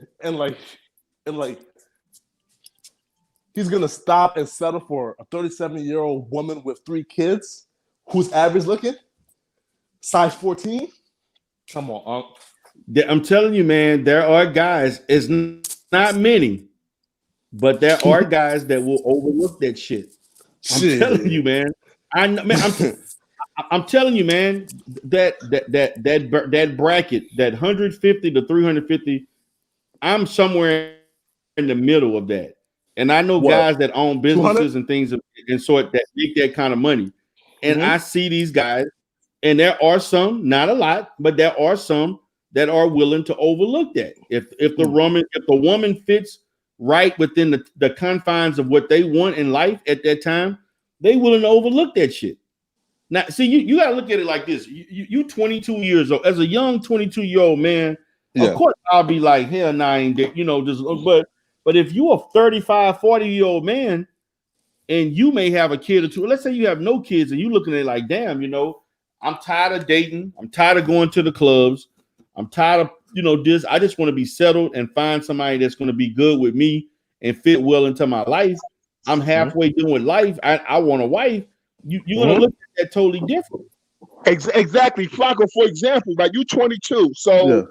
he's gonna stop and settle for a 37-year-old woman with 3 kids, who's average looking, size 14. Come on, I'm telling you, man, there are guys, it's not many, but there are guys that will overlook that shit. I'm telling you, man. I'm telling you, man, that bracket, that 150 to 350, I'm somewhere in the middle of that. And I know What? guys that own 200? businesses and things and sort that make that kind of money. And I see these guys, and there are some, not a lot, but there are some that are willing to overlook that. If the woman fits right within the confines of what they want in life at that time, they willing to overlook that shit. Now, see, you got to look at it like this. You 22 years old. As a young 22-year-old man, of course, I'll be like, hell, nah, I ain't that, just, but if you're a 35, 40-year-old man and you may have a kid or two, let's say you have no kids and you looking at it like, damn, I'm tired of dating. I'm tired of going to the clubs. I'm tired of, this. I just want to be settled and find somebody that's going to be good with me and fit well into my life. I'm halfway done with life. I want a wife. You're going to look at that totally different. Exactly. Flacco, for example, like you 22. So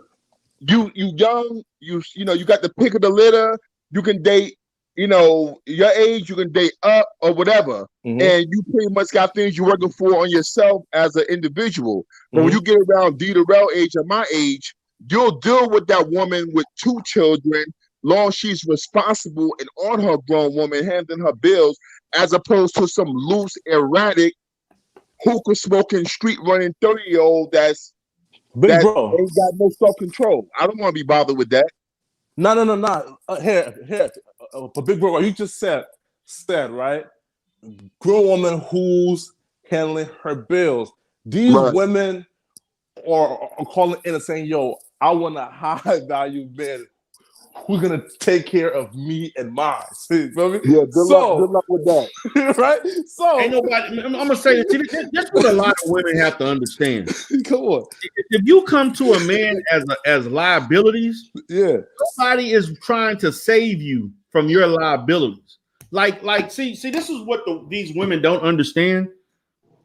you young, you got the pick of the litter. You can date, your age, you can date up or whatever. And you pretty much got things you're working for on yourself as an individual. But when you get around DERELL age or my age, you'll deal with that woman with 2 children, long she's responsible and on her grown woman, handling her bills, as opposed to some loose, erratic, hookah smoking, street running 30-year-old that's big bro ain't got no self-control. I don't want to be bothered with that. No. Here. But big bro, what you just said, right? Grown woman who's handling her bills. These women are calling in and saying, yo, I want a high value man who's gonna take care of me and mine. See, you know what I mean? Yeah, good luck with that. Right? So ain't nobody. I'm gonna say that's what a lot of women have to understand. Come on. If you come to a man as liabilities, nobody is trying to save you from your liabilities. Like, see, this is what these women don't understand,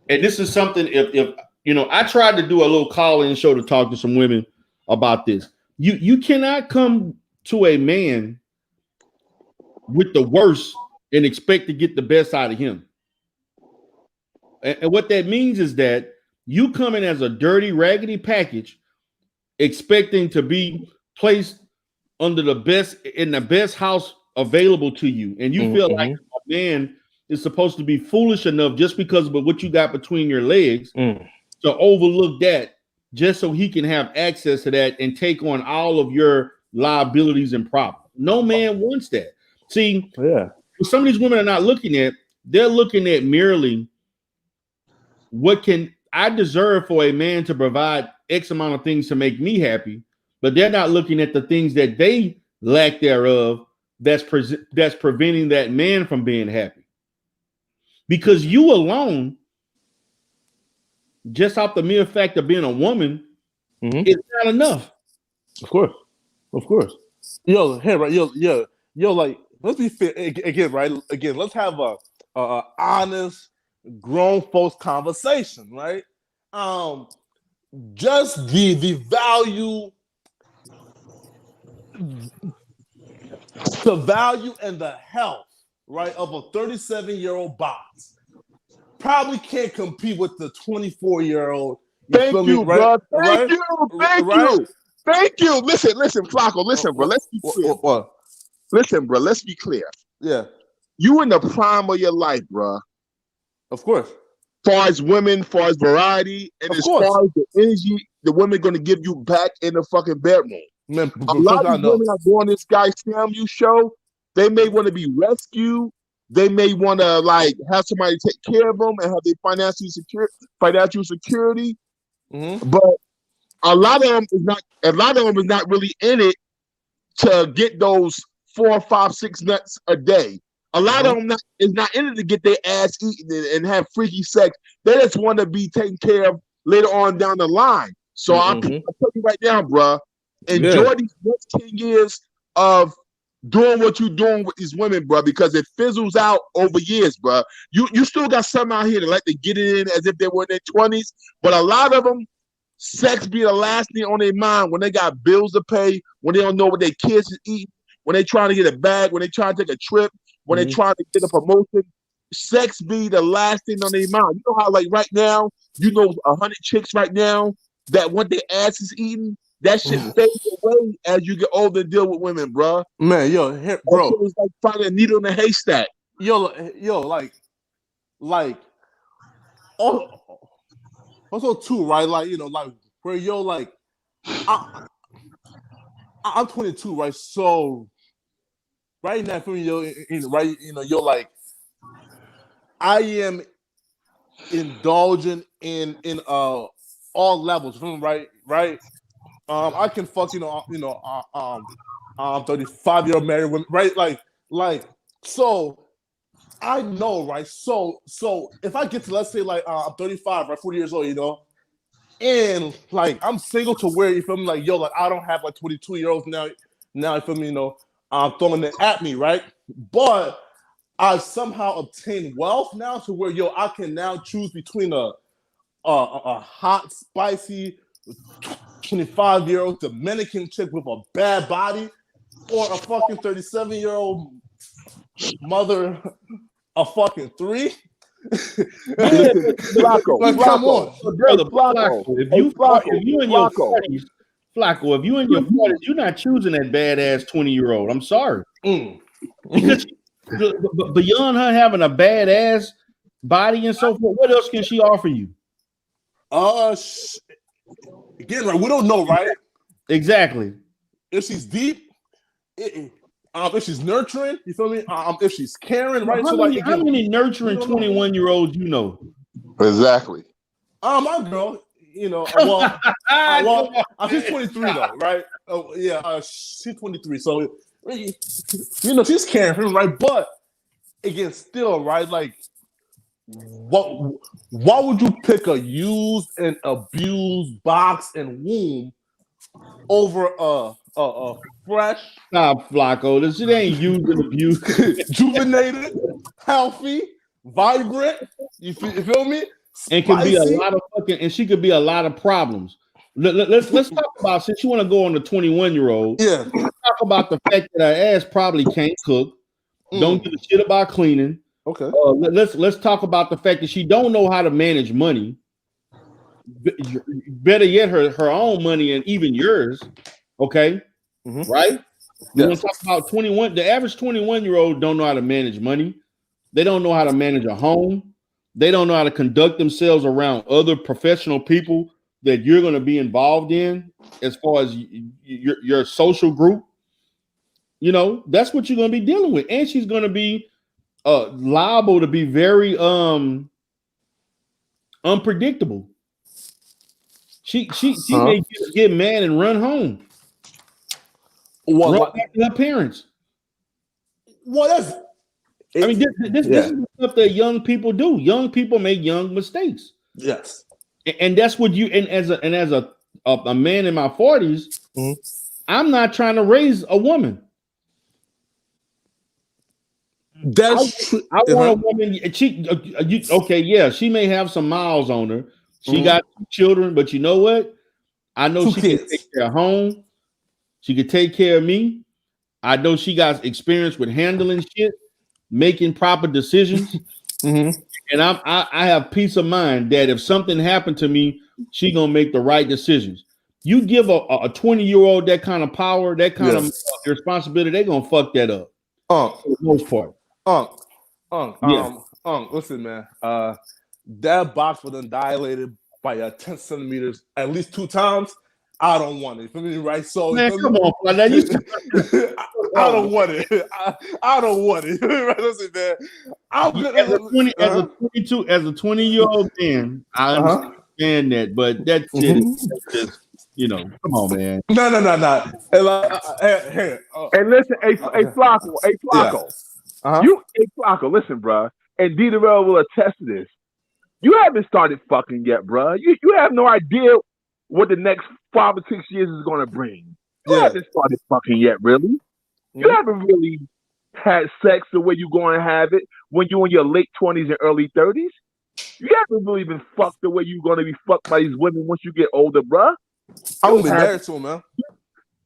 and this is something. If I tried to do a little call-in show to talk to some women about this. You cannot come to a man with the worst and expect to get the best out of him. And what that means is that you come in as a dirty, raggedy package, expecting to be placed under the best house available to you. And you feel like a man is supposed to be foolish enough just because of what you got between your legs to overlook that just so he can have access to that and take on all of your liabilities and problems. No man wants that. See, what some of these women are not looking at, they're looking at merely what can I deserve for a man to provide X amount of things to make me happy, but they're not looking at the things that they lack thereof that's preventing that man from being happy. Because you alone, just off the mere fact of being a woman, is not enough. Of course. Yo, hey, right, yo, like, let's be fair again, right? Again, let's have a honest, grown folks conversation, right? Just the value, and the health, right, of a 37-year-old box probably can't compete with the 24-year-old. Thank you, bro. Thank you. Listen, Flacco. Listen, bro. Let's be clear. Listen, bro. Let's be clear. Yeah. You in the prime of your life, bro. Of course. Far as women, far as variety, and as far as the energy the women going to give you back in the fucking bedroom. Man, a lot of women are going this Guy Samuel show. They may want to be rescued. They may want to like have somebody take care of them and have their financial security. But a lot of them is not. A lot of them is not really in it to get those 4, 5, 6 nuts a day. A lot of them is not in it to get their ass eaten and have freaky sex. They just want to be taken care of later on down the line. So I'll tell you right now, bro. Enjoy these next 10 years of doing what you're doing with these women, bro, because it fizzles out over years, bro. You still got some out here that like to get it in as if they were in their 20s, but a lot of them sex be the last thing on their mind when they got bills to pay, when they don't know what their kids is eating, when they trying to get a bag, when they trying to take a trip, when they trying to get a promotion. Sex be the last thing on their mind. You know how like right now, 100 chicks right now that want their asses eaten. That shit fades away as you get older and deal with women, bro. Man, yo, bro, that shit was like finding a needle in a haystack. Yo, like, also too, right? Like, like where like, I'm 22, right? So right now, for me, right, you're like, I am indulging in all levels, right? I can fuck, 35-year-old married women, right? Like, so I know, right? So if I get to, let's say, like, I'm 35, right, 40 years old, and like I'm single to where, you feel me, like, yo, like I don't have like 22-year-olds now, you feel me, throwing it at me, right? But I somehow obtained wealth now to where, yo, I can now choose between a hot, spicy 25-year-old Dominican chick with a bad body, or a fucking 37-year-old mother of fucking 3. Flacco, like, come on, brother. Flacco. If you in your 40s, Flacco, if you in your 40s, you're not choosing that badass 20-year-old. I'm sorry. Because beyond her having a badass body and so forth, what else can she offer you? Again, right? We don't know, right? Exactly. If she's deep, if she's nurturing, you feel me? If she's caring, right? How many nurturing 21-year-olds you know? Exactly. My girl, she's 23 though, right? Oh yeah, she's 23. So she's caring, right? But again, still, right? Like, why would you pick a used and abused box and womb over a fresh, Flacco? This shit ain't used and abused, juvenated, healthy, vibrant? You feel me? And can be a lot of fucking, and she could be a lot of problems. Let's talk about, since you want to go on the 21-year-old. Yeah. Let's talk about the fact that her ass probably can't cook, don't give a shit about cleaning. Okay. Let's talk about the fact that she don't know how to manage money. Better yet, her own money and even yours. Okay, right? You want to talk about 21? The average 21-year-old don't know how to manage money. They don't know how to manage a home. They don't know how to conduct themselves around other professional people that you're going to be involved in, as far as your social group. That's what you're going to be dealing with, and she's going to be liable to be very unpredictable. She may get mad and run home. Run back to her parents. This is stuff that young people do. Young people make young mistakes. Yes, and that's what you. And as a man in my 40s, I'm not trying to raise a woman. That's true. I want a woman. She may have some miles on her. She got 2 children, but you know what? I know 2 she kids. can take care of home. She can take care of me. I know she got experience with handling shit, making proper decisions. And I have peace of mind that if something happened to me, she gonna make the right decisions. You give a 20-year-old that kind of power, that kind of responsibility, they're gonna fuck that up. For the most part. Listen, man. That box was then dilated by 10 centimeters at least 2 times. I don't want it. For me, right? So, man, come on, I don't want it. I don't want it. Right? Listen, man. As a 20-year-old man, I understand that, but that shit is just, come on, man. No. Hey, listen, Flacco. Flacco, listen, bro. And DERELL will attest to this. You haven't started fucking yet, bro. You have no idea what the next 5 or 6 years is going to bring. You haven't started fucking yet, really. You haven't really had sex the way you're going to have it when you're in your late 20s and early 30s. You haven't really been fucked the way you're gonna be fucked by these women once you get older, bruh. I'm You gonna be have. married to him, man.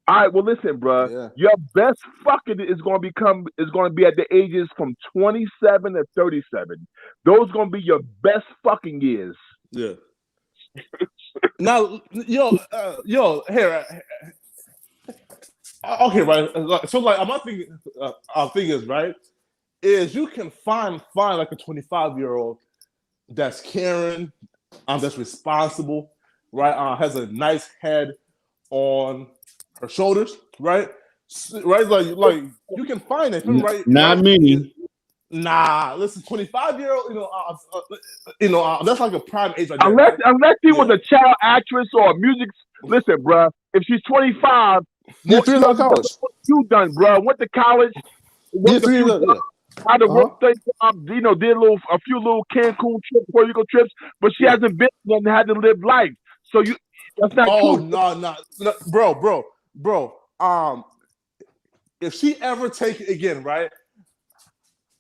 All right, well, listen, bruh. Yeah. Your best fucking is gonna be at the ages from 27 to 37. Those gonna be your best fucking years. Yeah. Now, yo, here. Okay, right. So, like, my thing is right. Is you can find like a 25-year-old that's caring, that's responsible, right? Has a nice head on her shoulders, right? Right, like you can find it, right? Not right? many. Nah, listen, 25-year-old, that's like a prime age right there. Unless Right? she was a child actress or a music. Listen, bruh. If she's 25, Yeah, 3 years out of college. you done, bruh. Went to college. Yeah, 3 years out. Yeah. Had to work things up, did a few little Cancun trips, Puerto Rico trips, but she hasn't been and had to live life. So that's not Oh true. no, bro. If she ever take it again, right?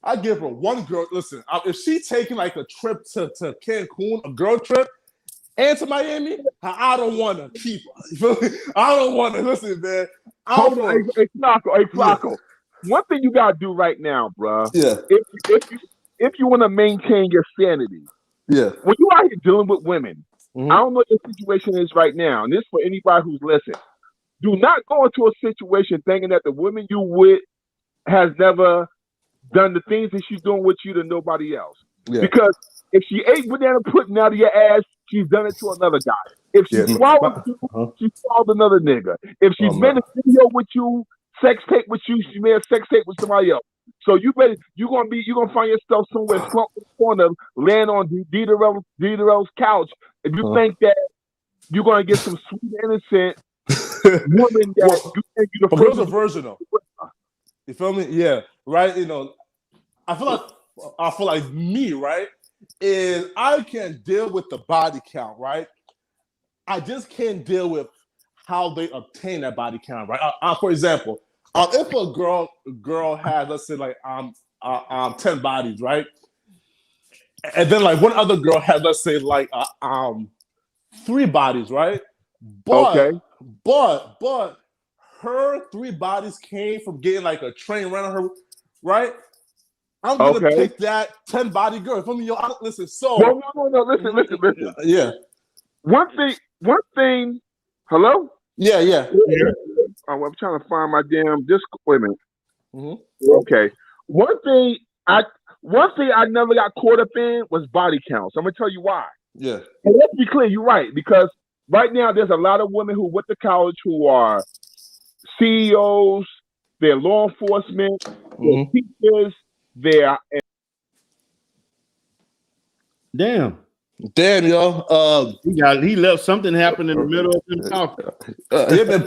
I give her one girl. Listen, if she taking like a trip to Cancun, a girl trip, and to Miami, I don't want to keep her. You feel me? I don't want to listen, man. Hold on, hey Flacco. Yeah. One thing you gotta do right now, bro. Yeah. If you want to maintain your sanity, yeah. When you out here dealing with women, I don't know what your situation is right now, and this for anybody who's listening. Do not go into a situation thinking that the woman you with has never done the things that she's doing with you to nobody else. Yeah. Because if she ate banana pudding out of your ass, she's done it to another guy. If she swallowed you, she swallowed another nigga. If she made a video with you, sex tape with you, she made a sex tape with somebody else. So you're gonna find yourself somewhere slumped in the corner, laying on DERELL's couch. If you think that you're gonna get some sweet innocent woman that you think you're the first version of. You feel me? Yeah, right. I feel like me, right, is I can deal with the body count, right? I just can't deal with how they obtain that body count, right? For example, if a girl has, let's say, like 10 bodies, right, and then like one other girl has, let's say, like 3 bodies, right? But her 3 bodies came from getting like a train run on her, right? I'm gonna pick that 10 body girl. If I'm listen, so no, listen. Yeah. One thing. Hello? Yeah. Oh, I'm trying to find my damn Discord. Wait a minute. Okay. One thing I never got caught up in was body counts. I'm gonna tell you why. Yeah. And let's be clear, you're right, because right now there's a lot of women who went to college who are CEOs, they're law enforcement, they're teachers, they're Damn, yo. He left something happen in the middle of him talking. Yeah, man,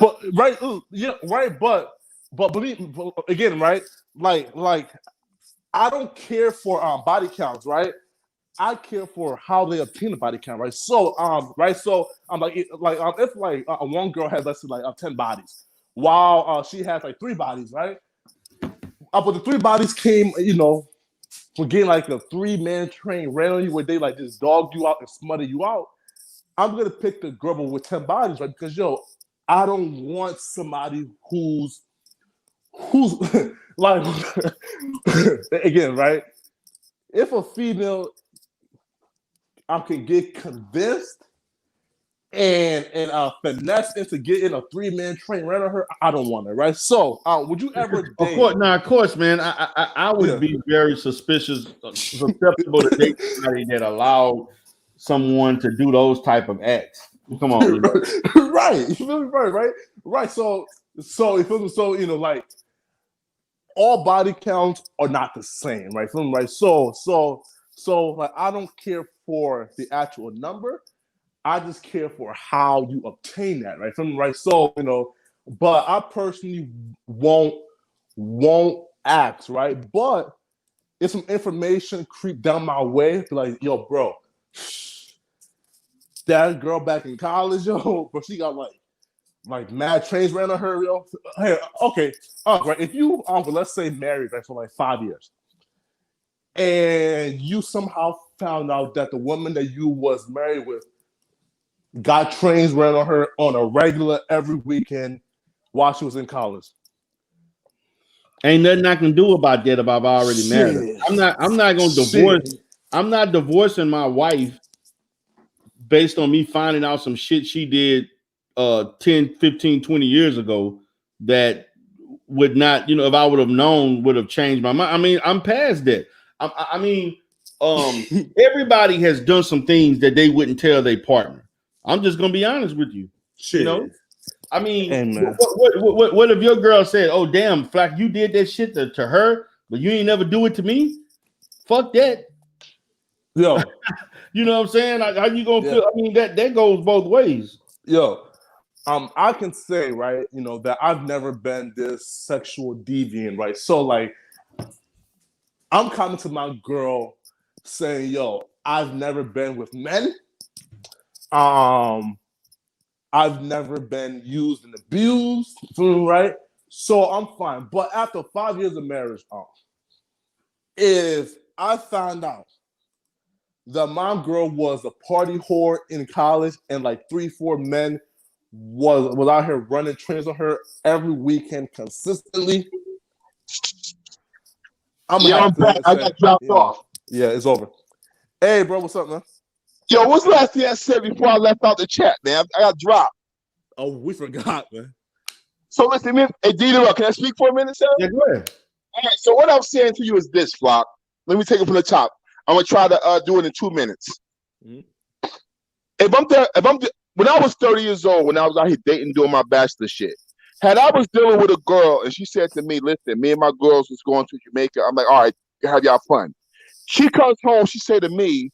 but believe again, right? Like I don't care for body counts, right? I care for how they obtain the body count, right? So if one girl has, let's say, like 10 bodies, while she has like 3 bodies, right? But the 3 bodies came, from getting like a 3-man train ran on you where they like just dog you out and smother you out. I'm gonna pick the girl with 10 bodies, right? Because I don't want somebody who's like again, right? If a female can get convinced and finesse into getting a 3-man train ran on her, I don't want her, right? So, would you ever date? Of course, man. I would be very susceptible to date somebody that allowed someone to do those type of acts. Come on, right? You feel me? Right. So you feel me? So like all body counts are not the same, right? Feel me? Right. So like I don't care for the actual number. I just care for how you obtain that, right? Right. So, but I personally won't ask, right? But if some information creep down my way, be like, yo, bro, that girl back in college, but she got like mad trains ran on her, yo. Hey, okay, right. If you let's say married, right, for like 5 years, and you somehow found out that the woman that you was married with got trains ran on her on a regular every weekend while she was in college. Ain't nothing I can do about that if I've already married her. I'm not gonna divorce. I'm not divorcing my wife based on me finding out some shit she did 10, 15, 20 years ago that would not, if I would have known, would have changed my mind. I mean, I'm past that. I mean, everybody has done some things that they wouldn't tell their partner. I'm just gonna be honest with you. Shit. You know, I mean, Amen. what if your girl said, "Oh damn, Flack, you did that shit to her, but you ain't never do it to me"? Fuck that. Yo, you know what I'm saying? How you gonna feel? I mean, that goes both ways. Yo, I can say, right, that I've never been this sexual deviant, right? So, like, I'm coming to my girl saying, yo, I've never been with men. I've never been used and abused, right? So I'm fine. But after 5 years of marriage, if I found out that my girl was a party whore in college and like 3-4 men was out here running trains on her every weekend consistently, I'm back. I got dropped off. Yeah, it's over. Hey, bro, what's up, man? Yo, what's the last thing I said before I left out the chat, man? I got dropped. Oh, we forgot, man. So listen, man. Hey, DERELL, can I speak for a minute, sir? Yeah, go ahead. All right. So what I'm saying to you is this, Flock. Let me take it from the top. I'm gonna try to do it in 2 minutes. Mm-hmm. When I was 30 years old, when I was out here dating, doing my bachelor shit, had I was dealing with a girl and she said to me, "Listen, me and my girls was going to Jamaica." I'm like, "All right, have y'all fun." She comes home. She said to me,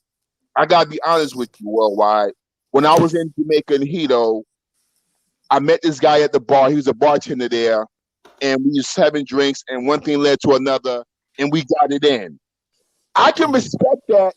"I gotta be honest with you, Worldwide. When I was in Jamaica and Hito, I met this guy at the bar. He was a bartender there, and we was having drinks, and one thing led to another, and we got it in." I can respect that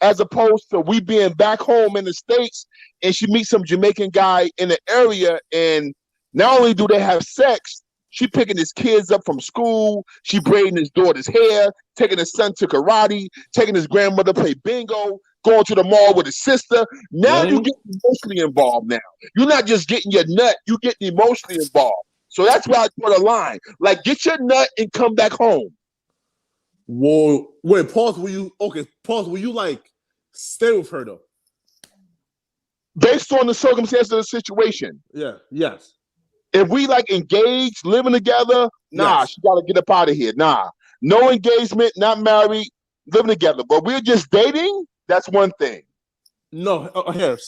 as opposed to we being back home in the States and she meets some Jamaican guy in the area, and not only do they have sex, she picking his kids up from school, she braiding his daughter's hair, taking his son to karate, taking his grandmother to play bingo, going to the mall with his sister. Now you get emotionally involved now. You're not just getting your nut, you get emotionally involved. So that's why I put a line. Like, get your nut and come back home. Whoa, wait, pause. Will you like stay with her though? Based on the circumstance of the situation. Yeah, yes. If we like engaged, living together, nah, she gotta get up out of here. Nah. No engagement, not married, living together. But we're just dating, that's one thing. No, here,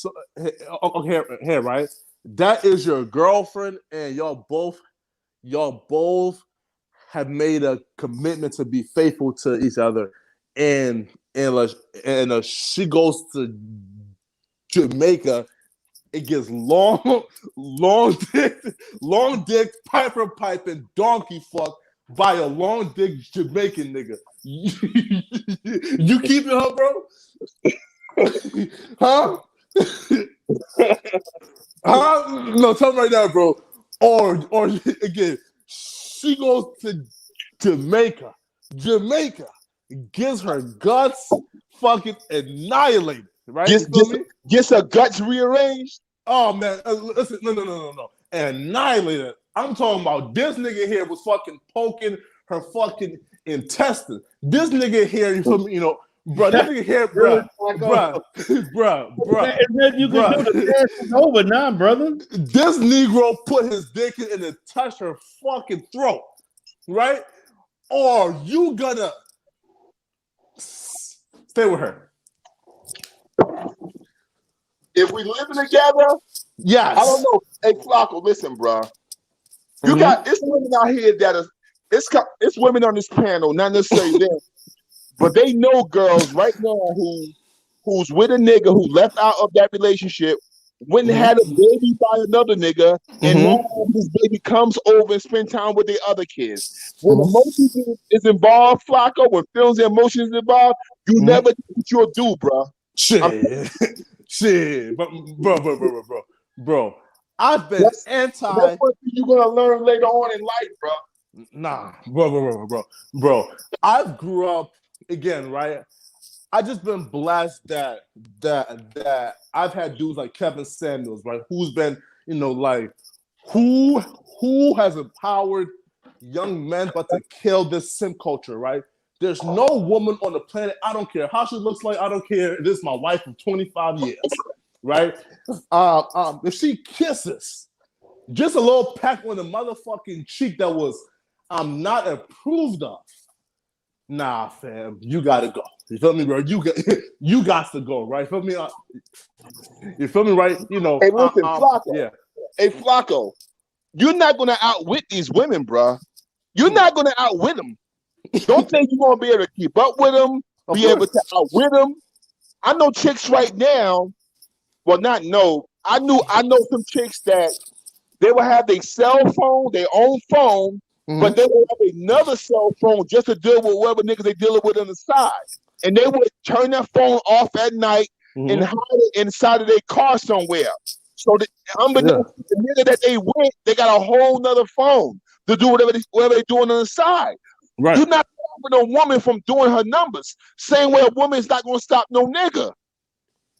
right? That is your girlfriend, and y'all both have made a commitment to be faithful to each other, and she goes to Jamaica. It gets long dick, piper piping, donkey fuck by a long dick Jamaican nigga. You keeping her, bro? Huh? Huh? No, tell me right now, bro. Or again, she goes to Jamaica, gets her guts fucking annihilated, right? Gets her guts rearranged. Oh man, listen, no, annihilated. I'm talking about this nigga here was fucking poking her fucking intestine. This nigga here, bro, this nigga here, bro. You can do the test over now, brother. This Negro put his dick in and touched her fucking throat, right? Or you gonna stay with her? If we living together, yes. I don't know. Hey, Flacco, listen, bro. You got it's women out here that is it's women on this panel, not necessarily them, but they know girls right now who's with a nigga who left out of that relationship, went and had a baby by another nigga, and now this baby comes over and spend time with their other kids. When emotions is involved, Flacco, when feelings and emotions is involved, you never know what you'll do, bro. Shit, but bro. I've been That's what you're gonna learn later on in life, bro. Nah, bro. I grew up again, right? I just been blessed that I've had dudes like Kevin Samuels, right? Who's been, like who has empowered young men but to kill this simp culture, right? There's no woman on the planet, I don't care how she looks like, I don't care. This is my wife of 25 years, right? If she kisses just a little peck on the motherfucking cheek that was not approved of, nah, fam, you gotta go. You feel me, bro? You got to go, right? Feel me? You feel me, right? Hey, listen, Flacco. Yeah. Hey, Flacco, you're not gonna outwit these women, bro. You're not gonna outwit them. Don't think you're gonna be able to keep up with them, able to outwit them. I know chicks right now. Well, not know. I know some chicks that they will have their cell phone, their own phone, but they will have another cell phone just to deal with whatever niggas they dealing with on the side. And they would turn their phone off at night and hide it inside of their car somewhere. So the nigga that they went, they got a whole nother phone to do whatever they're doing on the side. Right. You're not stopping a woman from doing her numbers. Same way a woman is not gonna stop no nigga.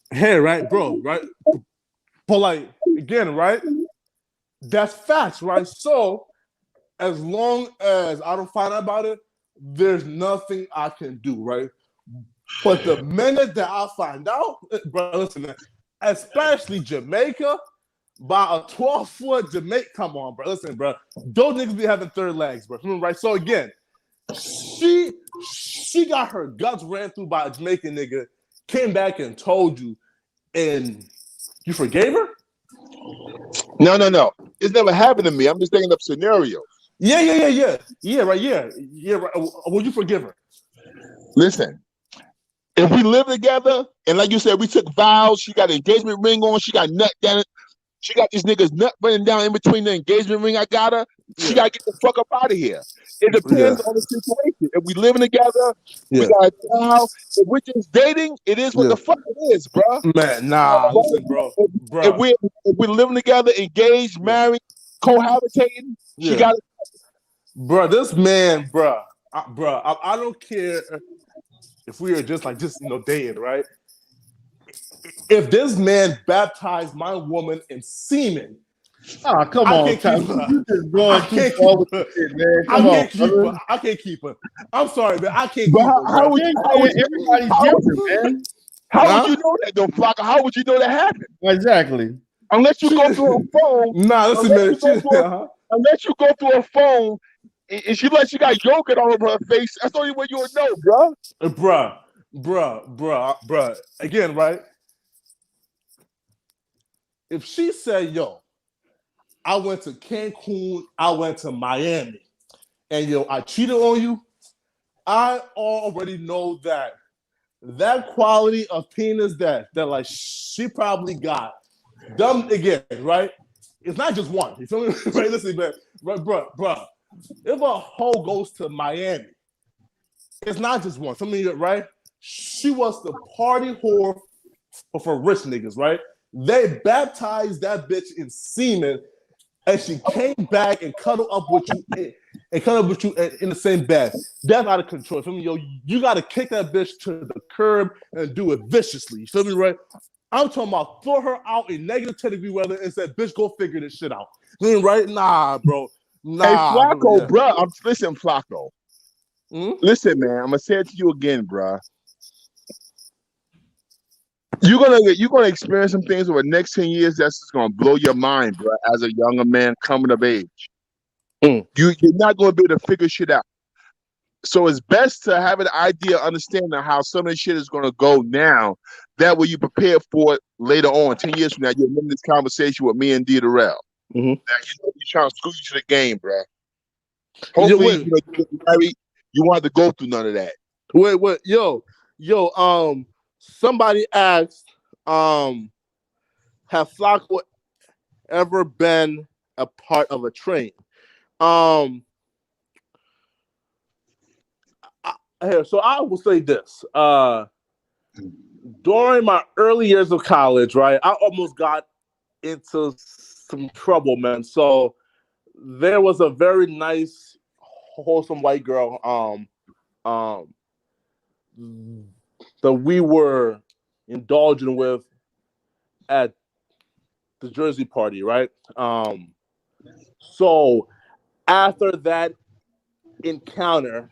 Hey, right, bro, right? But like again, right? That's facts, right? So as long as I don't find out about it, there's nothing I can do, right? But the minute that I find out, bro, listen, man, especially Jamaica, by a 12-foot Jamaica, come on, bro. Listen, bro, those niggas be having third legs, bro. Right? So again, she got her guts ran through by a Jamaican nigga, came back and told you, and you forgave her? No. It's never happened to me. I'm just thinking of scenarios. Yeah, right. Will you forgive her? Listen, if we live together, and like you said, we took vows, she got an engagement ring on, she got nut down, she got this nigga's nut running down in between the engagement ring I got her, she got to get the fuck up out of here. It depends on the situation. If we living together, we got a child. If we're just dating, it is what the fuck it is, bro. Man, nah, listen, bro. If we're living together, engaged, married, cohabitating, she got it. Bro, this man, bro, I don't care if we are just dating, right? If this man baptized my woman in semen, oh, come on, you just going too far with it, man. I can't keep her. I'm sorry, man. I can't but keep her. How would everybody's different, man? How would you know that, though, Flocka? How would you know that happened? Exactly. Unless you go through her phone. Nah, listen, man. Unless you go through her phone and she got yogurt all over her face, that's the only way you would know, bro. Bruh. Again, right? If she said, yo, I went to Cancun, I went to Miami, and yo, I cheated on you, I already know that quality of penis that like she probably got. Dumb again, right? It's not just one. You feel me? Right? Listen, man, right, bro. If a hoe goes to Miami, it's not just one. For me, right? She was the party whore for rich niggas, right? They baptized that bitch in semen, and she came back and cuddled up with you in the same bed. That's out of control. For me, yo, you got to kick that bitch to the curb and do it viciously. You feel me, right? I'm talking about throw her out in negative 10-degree weather and said, bitch, go figure this shit out. You mean, right? Nah, bro. Nah. Hey, Flacco, bro. Listen, Flacco. Listen, man. I'm gonna say it to you again, bro. You're gonna experience some things over the next 10 years that's just gonna blow your mind, bro. As a younger man coming of age, you're not gonna be able to figure shit out. So it's best to have an idea, understanding how some of this shit is gonna go now. That way you prepare for it later on, 10 years from now. You'll remember this conversation with me and DERELL. Now, you're trying to screw you to the game, bro. Hopefully, you get married. You won't have to go through none of that. Wait, yo. Somebody asked, have Flacco ever been a part of a train? So I will say this. During my early years of college, right, I almost got into some trouble, man. So there was a very nice, wholesome white girl. that we were indulging with at the Jersey party, right? So after that encounter,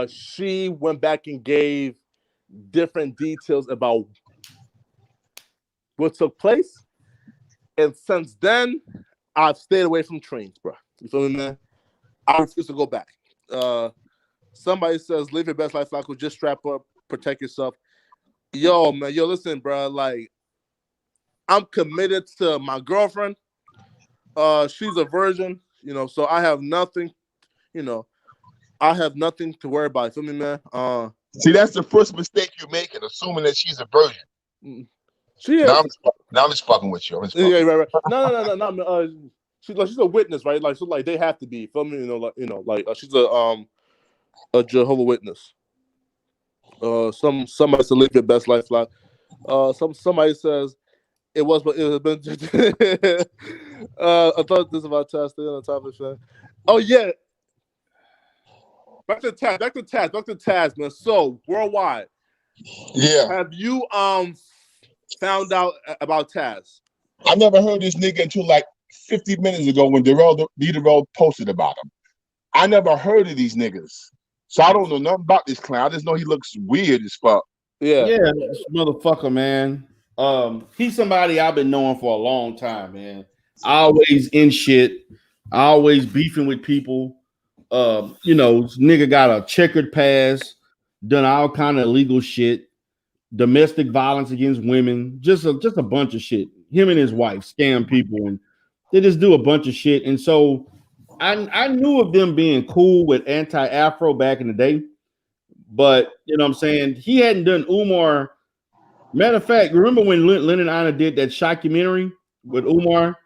she went back and gave different details about what took place. And since then, I've stayed away from trains, bro. You feel me, man? I refuse to go back. Somebody says, live your best life, Flacco. Just strap up, protect yourself. Yo, man, listen, bro. Like, I'm committed to my girlfriend. She's a virgin, so I have nothing, I have nothing to worry about. You feel me, man? See, that's the first mistake you're making, assuming that she's a virgin. She is. Now I'm just fucking with you. Yeah, right. No. She's a witness, right? Like, so, like, they have to be. Feel me? She's a Jehovah's Witness. Somebody says live your best life, like. Somebody says it was, but it has been. I thought this about testing on top of shit. Oh yeah. Back to Taz, man. So worldwide. Yeah. Have you found out about Taz? I never heard this nigga until like 50 minutes ago when DERELL posted about him. I never heard of these niggas. So I don't know nothing about this clown. I just know he looks weird as fuck. Yeah, this motherfucker, man. He's somebody I've been knowing for a long time, man. Always in shit, always beefing with people. Nigga got a checkered past, done all kind of illegal shit, domestic violence against women, just a bunch of shit. Him and his wife scam people, and they just do a bunch of shit. And so I knew of them being cool with anti-Afro back in the day, but you know what I'm saying? He hadn't done Umar. Matter of fact, remember when Lenon Anna did that documentary with Umar?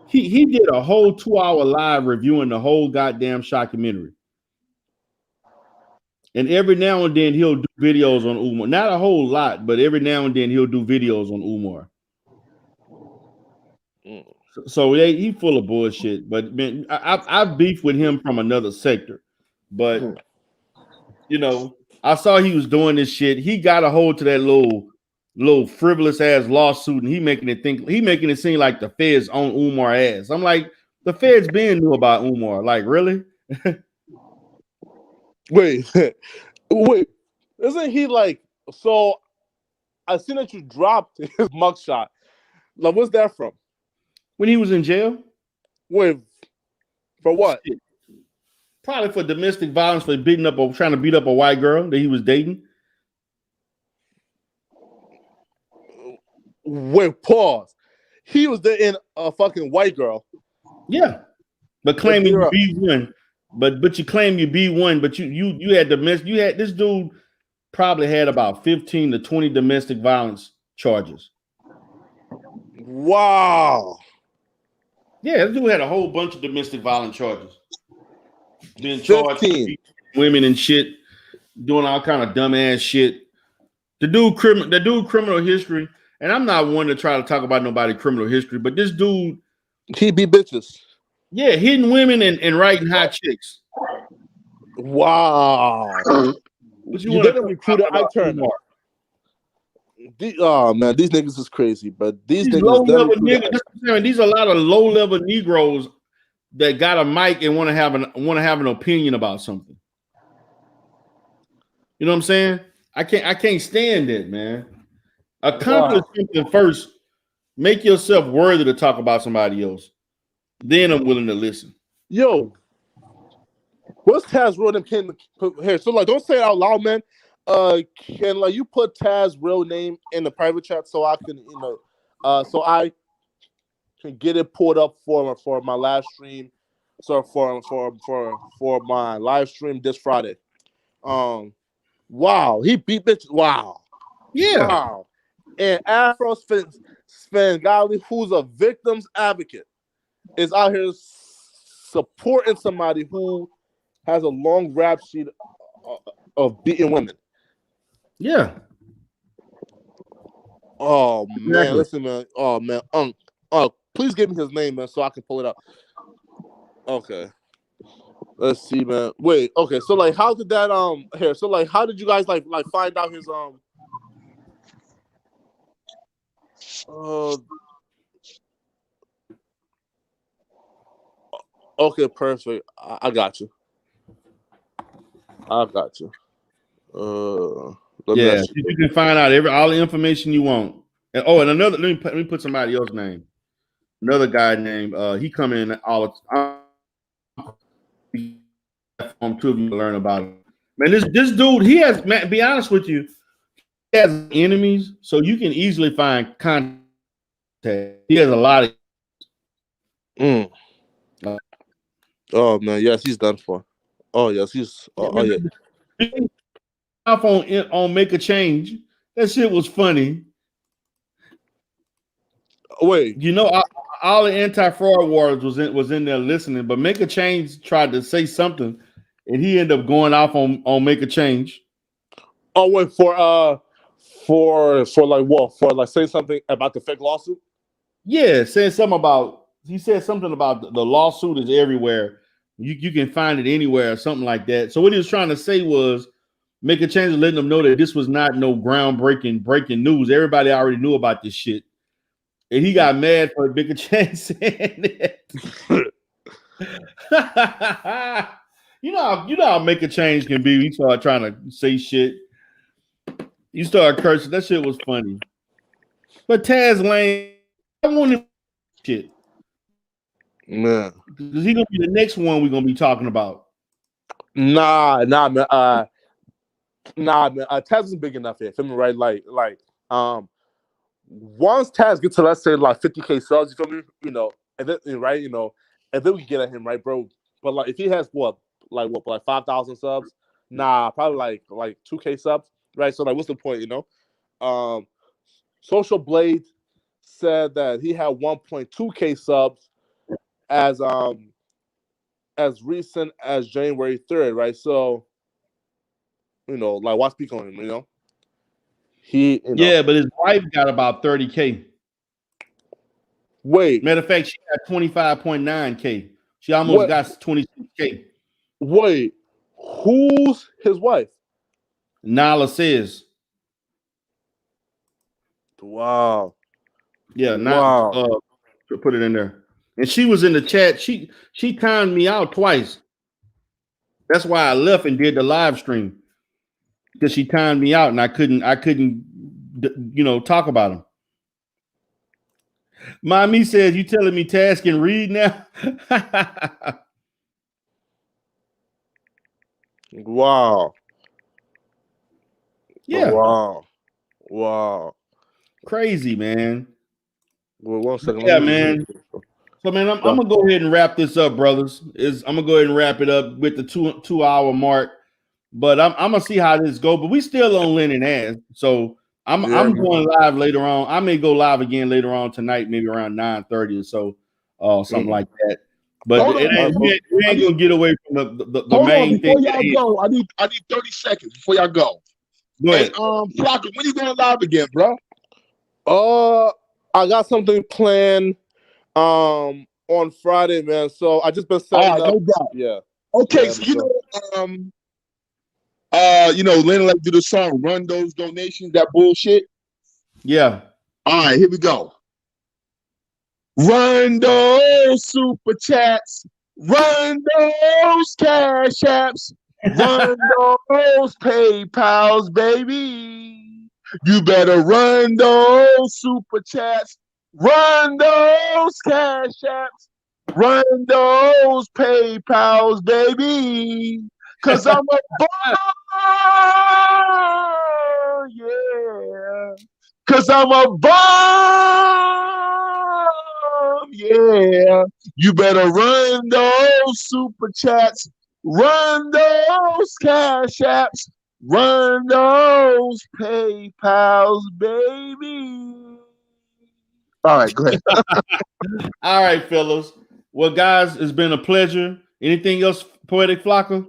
He did a whole 2-hour live reviewing the whole goddamn documentary. And every now and then he'll do videos on Umar. Not a whole lot, but every now and then he'll do videos on Umar. So he full of bullshit. But man, I've beefed with him from another sector. But I saw he was doing this shit. He got a hold to that little frivolous ass lawsuit, and he making it seem like the feds own Umar ass. I'm like, the feds been knew about Umar. Like, really? Wait, isn't he like? So I seen that you dropped his mugshot. Like, what's that from? When he was in jail? Wait, for what? Shit. Probably for domestic violence, for trying to beat up a white girl that he was dating. Wait, pause. He was dating a fucking white girl. Yeah, but claiming you B1. But you claim you B1, but you had this dude probably had about 15 to 20 domestic violence charges. Wow. Yeah, this dude had a whole bunch of domestic violence charges. Being charged with women and shit, doing all kind of dumbass shit. The dude criminal history, and I'm not one to try to talk about nobody criminal history, but this dude, he beat bitches. Yeah, hitting women and writing hot chicks. Wow. What you better recruit I turn. Oh man, these niggas is crazy, but these niggas low-level niggas. These are a lot of low-level Negroes that got a mic and want to have an opinion about something. You know what I'm saying? I can't stand that, man. Accomplish something first. Make yourself worthy to talk about somebody else. Then I'm willing to listen. Yo, what's Taz's real name? Can put here? So like, don't say it out loud, man. Can like you put Taz's real name in the private chat so I can so I can get it pulled up for my live stream. So for my live stream this Friday. Wow, he beat bitch. Wow, yeah. Wow, and Afro Svengali, who's a victim's advocate, is out here supporting somebody who has a long rap sheet of beating women. Yeah. Oh man, listen, man. Oh man, please give me his name, man, so I can pull it up. Okay. Let's see, man. Wait, okay. So like, how did that here? So like, how did you guys like find out his Okay, perfect. I got you. I got you. Let me Yeah, ask you. you can find out all the information you want. And another, let me put somebody else's name. Another guy named he come in all the time. Two of you learn about him. Man, this dude, he has, man, be honest with you, he has enemies, so you can easily find contact. He has a lot of Oh man, yes, he's done for. Oh yes, he's yeah. Off on Make a Change. That shit was funny. Wait, you know, all the anti-fraud wars was in there listening, but Make a Change tried to say something, and he ended up going off on Make a Change. Oh wait, for like what? For like saying something about the fake lawsuit? Yeah, said something about he said something about the lawsuit is everywhere. You can find it anywhere or something like that. So what he was trying to say was Make a Change, letting them know that this was not no breaking news. Everybody already knew about this shit. And he got mad for Make a Change saying that. you know how Make a Change can be. He started trying to say shit. You started cursing. That shit was funny. But Taz Lane, I want him shit. Man. Because he's gonna be the next one we're gonna be talking about. Nah, man. Taz isn't big enough here. Feel me, right? Like, once Taz gets to, let's say, like 50K subs, you feel me? You know, and then right, you know, and then we can get at him, right, bro? But like, if he has like 5,000 subs, nah, probably like 2K subs, right? So like, what's the point, you know? Social Blade said that he had 1.2K subs as recent as January 3rd, right? So, you know, like, why speak on him, you know? Yeah, but his wife got about 30K. Wait. Matter of fact, she got 25.9K. She almost got 26K. Wait, who's his wife? Nala says. Wow. Yeah, put it in there. And she was in the chat. She timed me out twice. That's why I left and did the live stream. Because she timed me out and I couldn't talk about him. Mommy says, you telling me Taz can read now? Wow. Yeah. Wow. Crazy, man. Well, 1 second. Yeah, man. So, man, I'm gonna go ahead and wrap this up, brothers. I'm gonna go ahead and wrap it up with the two hour mark. But I'm gonna see how this go. But we still on Lenon ass. So I'm going live later on. I may go live again later on tonight, maybe around 9:30 or so, something like that. But we ain't gonna get away from the main thing. Before y'all go, I need 30 seconds before y'all go. Go ahead. Flocka, when you going live again, bro? I got something planned on Friday, man. So I just been setting up. No doubt. Yeah. Okay, so you know, Lenon like do the song "Run Those Donations," that bullshit. Yeah. All right, here we go. Run those super chats. Run those cash apps. Run those PayPals, baby. You better run those super chats. Run those cash apps. Run those PayPals, baby. Cause I'm a bum, yeah. Cause I'm a bum, yeah. You better run those super chats. Run those cash apps. Run those PayPals, baby. All right, go ahead. All right, fellas. Well, guys, it's been a pleasure. Anything else, Poetic Flocka?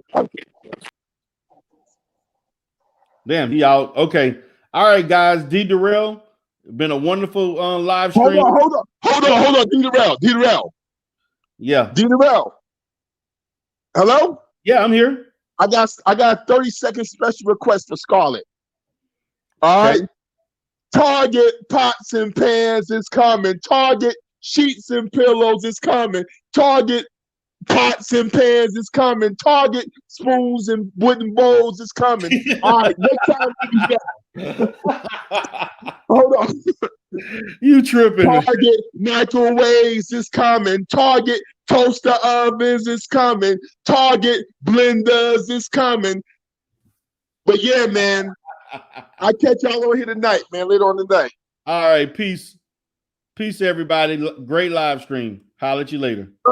Damn, he out. Okay. All right, guys. DERELL, been a wonderful live stream. Hold on. DERELL. Yeah. DERELL. Hello? Yeah, I'm here. I got a 30-second special request for Scarlett. All right. Okay. Target pots and pans is coming. Target sheets and pillows is coming. Target pots and pans is coming. Target spoons and wooden bowls is coming. All right, next time we got. Hold on. You tripping. Target microwaves is coming. Target toaster ovens is coming. Target blenders is coming. But yeah, man, I catch y'all over here tonight, man. Later on tonight. All right, peace. Peace, everybody. Great live stream. Holler at you later.